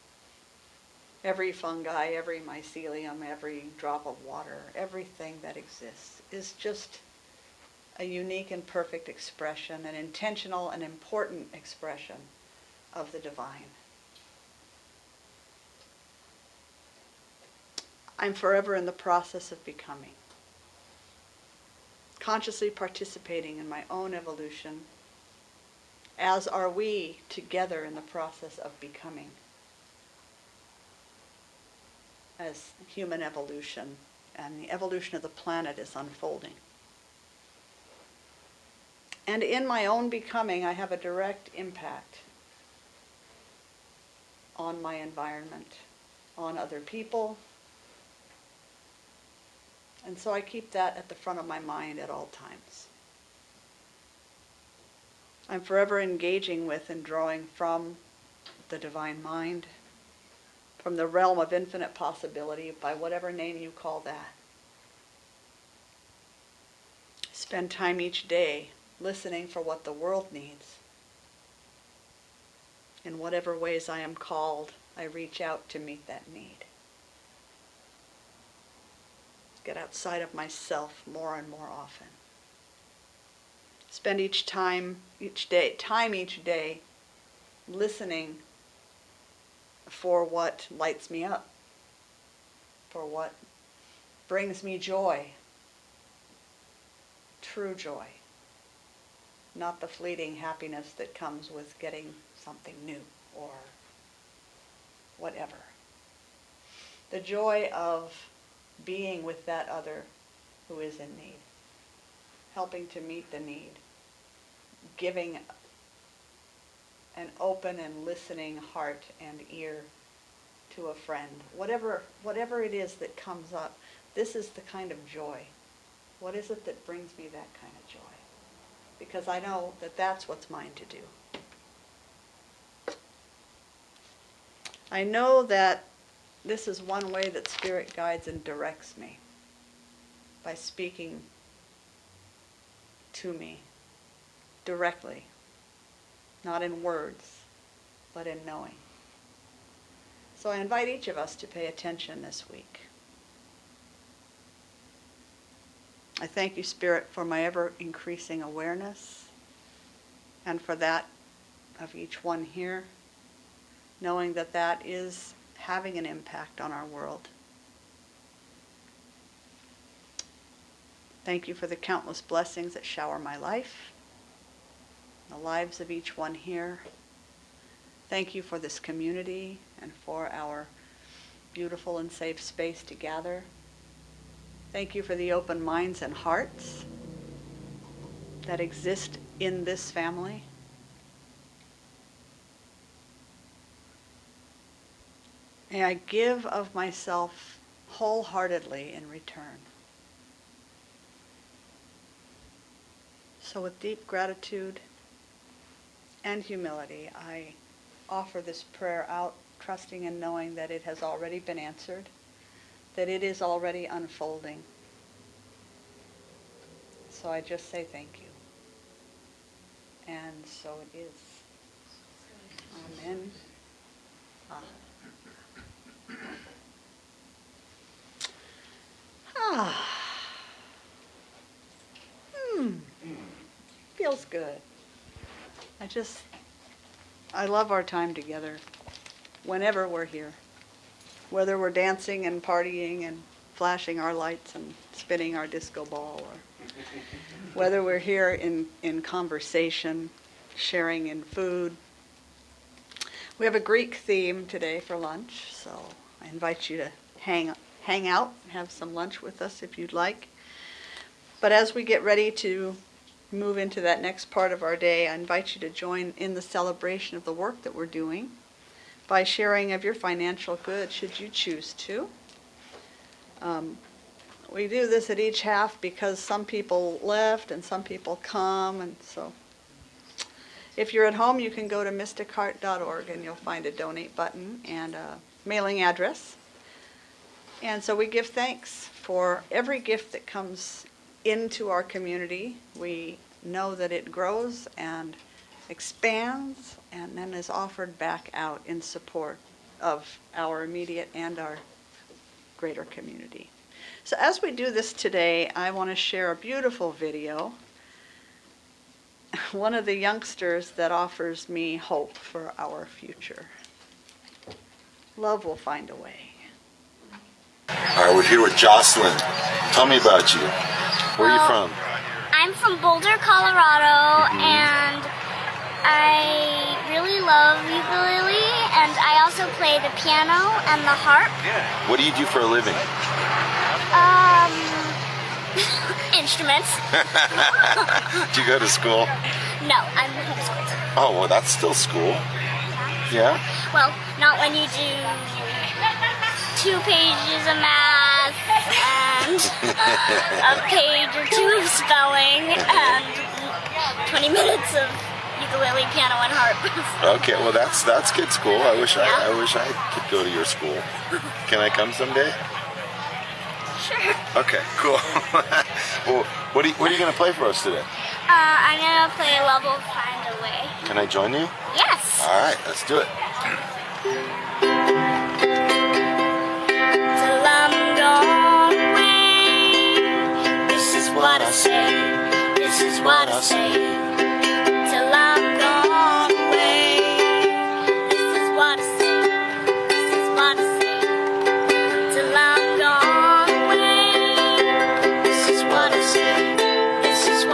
every fungi, every mycelium, every drop of water, everything that exists is just a unique and perfect expression, an intentional and important expression of the divine. I'm forever in the process of becoming, consciously participating in my own evolution, as are we together in the process of becoming, as human evolution and the evolution of the planet is unfolding. And in my own becoming, I have a direct impact on my environment, on other people. And so I keep that at the front of my mind at all times. I'm forever engaging with and drawing from the divine mind, from the realm of infinite possibility, by whatever name you call that. Spend time each day listening for what the world needs. In whatever ways I am called, I reach out to meet that need. Get outside of myself more and more often. Spend time each day listening for what lights me up, for what brings me joy, true joy, not the fleeting happiness that comes with getting something new or whatever. The joy of being with that other who is in need, helping to meet the need, giving an open and listening heart and ear to a friend. Whatever it is that comes up, this is the kind of joy. What is it that brings me that kind of joy? Because I know that that's what's mine to do. I know that this is one way that Spirit guides and directs me, by speaking to me directly, not in words, but in knowing. So I invite each of us to pay attention this week. I thank you, Spirit, for my ever-increasing awareness, and for that of each one here, knowing that that is having an impact on our world. Thank you for the countless blessings that shower my life, the lives of each one here. Thank you for this community and for our beautiful and safe space to gather. Thank you for the open minds and hearts that exist in this family. May I give of myself wholeheartedly in return. So with deep gratitude and humility, I offer this prayer out, trusting and knowing that it has already been answered, that it is already unfolding. So I just say thank you. And so it is. Amen. Feels good. I love our time together whenever we're here. Whether we're dancing and partying and flashing our lights and spinning our disco ball, or whether we're here in conversation, sharing in food. We have a Greek theme today for lunch, so I invite you to hang out and have some lunch with us if you'd like. But as we get ready to move into that next part of our day, I invite you to join in the celebration of the work that we're doing by sharing of your financial good, should you choose to. We do this at each half because some people left and some people come, and so if you're at home, you can go to mysticheart.org and you'll find a donate button and a mailing address. And so we give thanks for every gift that comes into our community. We know that it grows and expands and then is offered back out in support of our immediate and our greater community. So as we do this today, I want to share a beautiful video. One of the youngsters that offers me hope for our future. Love will find a way. All right, we're here with Jocelyn. Tell me about you. Where are you from? I'm from Boulder, Colorado, and I really love ukulele, and I also play the piano and the harp. What do you do for a living? Instruments. Do you go to school? No, I'm homeschooled. Oh, well, that's still school. Yeah? Well, not when you do 2 pages of math and a page or 2 of spelling and 20 minutes of ukulele, piano, and harp. Okay, well that's good school. I wish I could go to your school. Can I come someday? Sure. Okay, cool. Well, what are you gonna play for us today? I'm gonna play Love Will Find a Way. Can I join you? Yes. All right, let's do it. Till I'm gone away, this is what I say, this is what I say. Till I'm gone away, this is what I say, this is what I say. Till I'm gone away, this is what I say, this is what I say.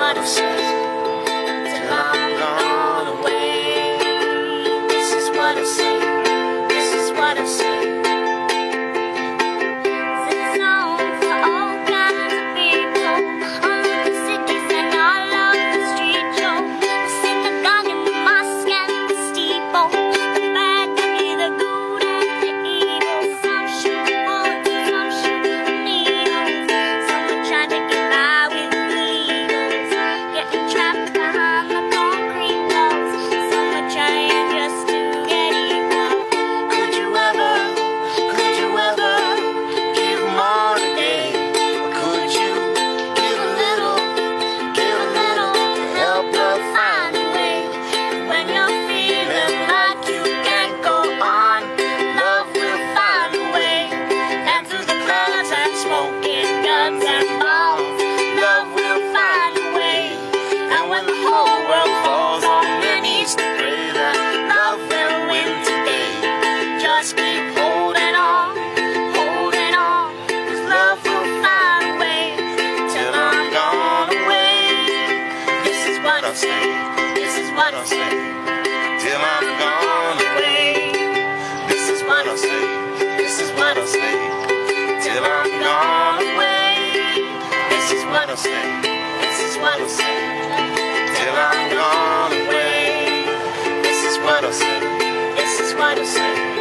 I'll say, this is what I'll say, till I'm gone away. This is what I'll say, this is what I'll say, till I'm gone away. This is what I'll say, this is what I'll say, till I'm gone away. This is what I'll say, this is what I'll say.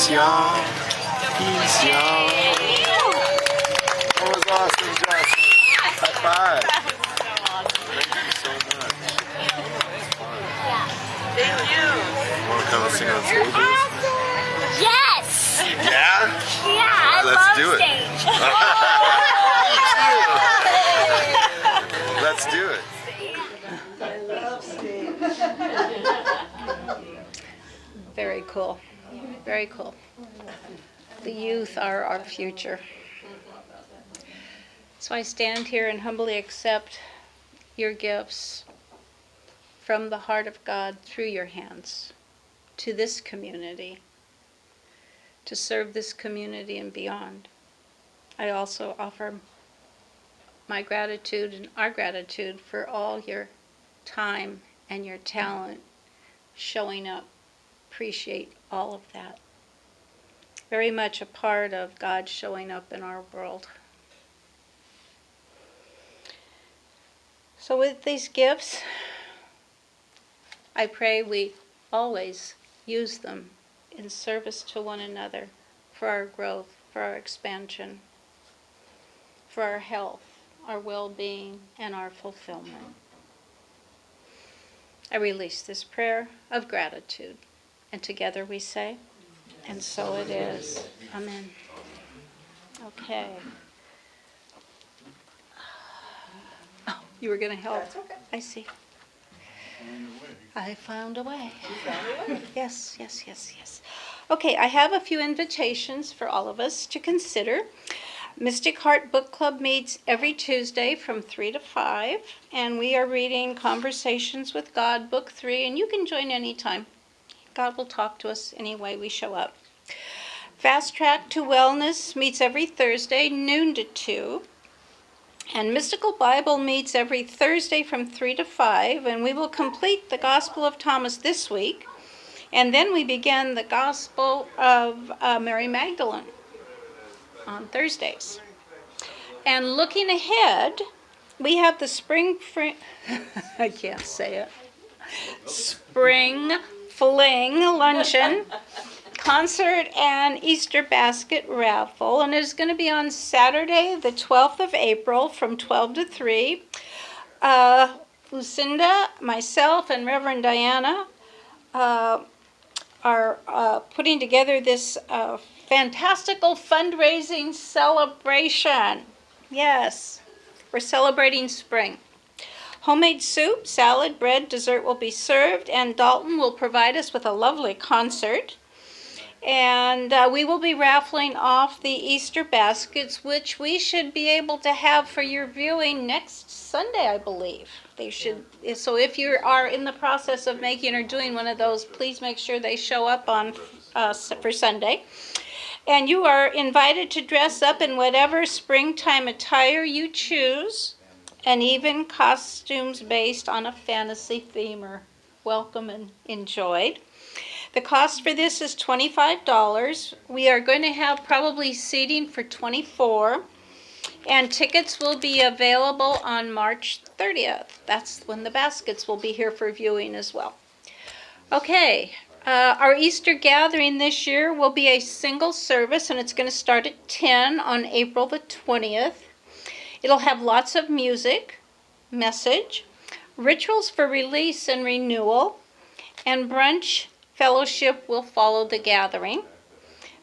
Peace, y'all. That was awesome, Johnson. High five. Thank you so much. Thank you. Want to come and sing on stage? Yes! Yeah? Yeah, I Let's love do it. Me too. Let's do it. I love stage. Very cool. Very cool. The youth are our future. So I stand here and humbly accept your gifts from the heart of God through your hands to this community, to serve this community and beyond. I also offer my gratitude and our gratitude for all your time and your talent showing up. Appreciate all of that. Very much a part of God showing up in our world. So with these gifts, I pray we always use them in service to one another, for our growth, for our expansion, for our health, our well-being, and our fulfillment. I release this prayer of gratitude, and together we say, and so it is. Amen. Okay. Oh, you were going to help? That's okay. I see. I found a way. Yes. Okay, I have a few invitations for all of us to consider. Mystic Heart Book Club meets every Tuesday from 3 to 5, and we are reading Conversations with God, Book 3, and you can join anytime. God will talk to us any way we show up. Fast Track to Wellness meets every Thursday, noon to 2. And Mystical Bible meets every Thursday from 3 to 5, and we will complete the Gospel of Thomas this week. And then we begin the Gospel of Mary Magdalene on Thursdays. And looking ahead, we have the Spring Fling Luncheon, concert, and Easter basket raffle, and it's going to be on Saturday, the 12th of April, from 12 to 3. Lucinda, myself, and Reverend Diana are putting together this fantastical fundraising celebration. Yes, we're celebrating spring. Homemade soup, salad, bread, dessert will be served, and Dalton will provide us with a lovely concert. And we will be raffling off the Easter baskets, which we should be able to have for your viewing next Sunday, I believe. They should. So if you are in the process of making or doing one of those, please make sure they show up on for Sunday. And you are invited to dress up in whatever springtime attire you choose, and even costumes based on a fantasy theme are welcome and enjoyed. The cost for this is $25. We are going to have probably seating for 24, and tickets will be available on March 30th. That's when the baskets will be here for viewing as well. Okay, our Easter gathering this year will be a single service, and it's going to start at 10 on April the 20th. It'll have lots of music, message, rituals for release and renewal, and brunch fellowship will follow the gathering.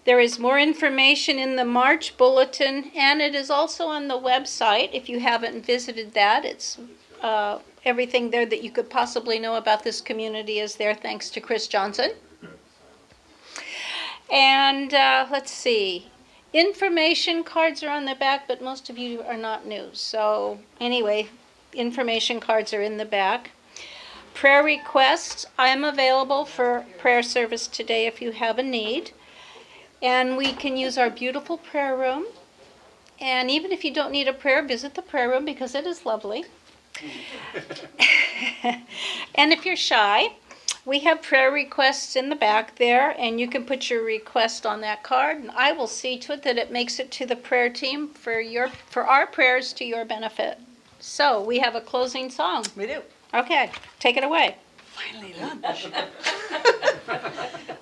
There is more information in the March bulletin, and it is also on the website. If you haven't visited that, it's everything there that you could possibly know about this community is there, thanks to Chris Johnson. And let's see. Information cards are on the back, but most of you are not new. So anyway, information cards are in the back. Prayer requests. I am available for prayer service today if you have a need. And we can use our beautiful prayer room. And even if you don't need a prayer, visit the prayer room because it is lovely. And if you're shy, we have prayer requests in the back there, and you can put your request on that card, and I will see to it that it makes it to the prayer team for our prayers to your benefit. So we have a closing song. We do. Okay, take it away. Finally lunch.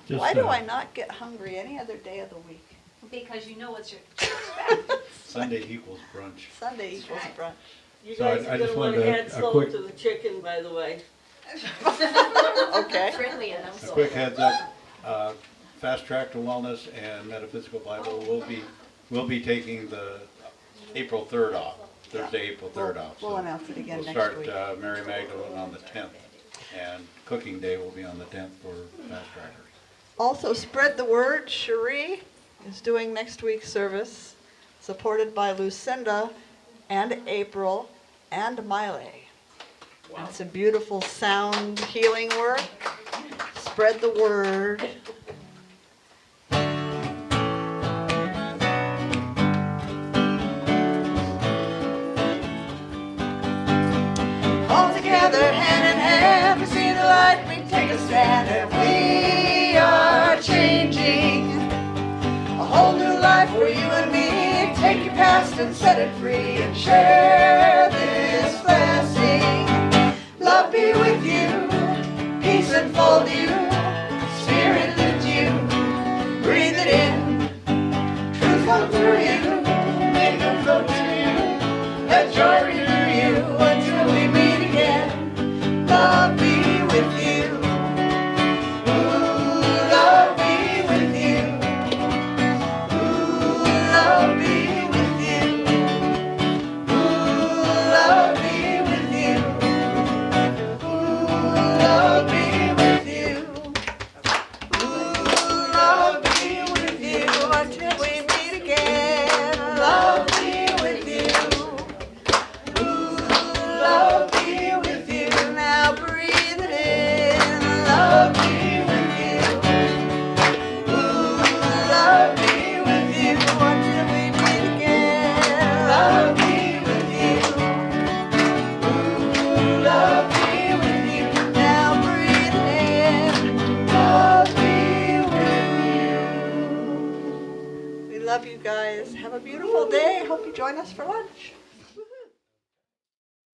Why do I not get hungry any other day of the week? Because you know what's your Sunday equals brunch. Sunday equals brunch. You So guys I are just gonna want wanted to to- add a salt quick- to the chicken, by the way. Okay. Friendly enough. A quick heads up, Fast Track to Wellness and Metaphysical Bible will be taking the April 3rd off, Thursday, April 3rd off. We'll So announce it again we'll next start week. Mary Magdalene on the 10th, and Cooking Day will be on the 10th for Fast Trackers. Also, spread the word. Cherie is doing next week's service, supported by Lucinda and April and Miley. It's a beautiful sound healing work. Spread the word. All together, hand in hand, we see the light, we take a stand, and we are changing. A whole new life for you and me. Take your past and set it free, and share this blessing. Love be with you, peace enfold you, spirit lift you, breathe it in, truth flow through you, make it flow to you, let joy renew you until we meet again. Love be with you, ooh, love be with you, ooh, love be with you, ooh, love be with you. Love be with you. Ooh, love be with you until we meet again. Love be with you. Ooh, love be with you. Now breathe it in. Love be with you. Ooh, love be with you until we meet again. Love be with you. Ooh, love be with you. Now breathe in. Love be with you. We love you guys. Have a beautiful day. Hope you join us for lunch.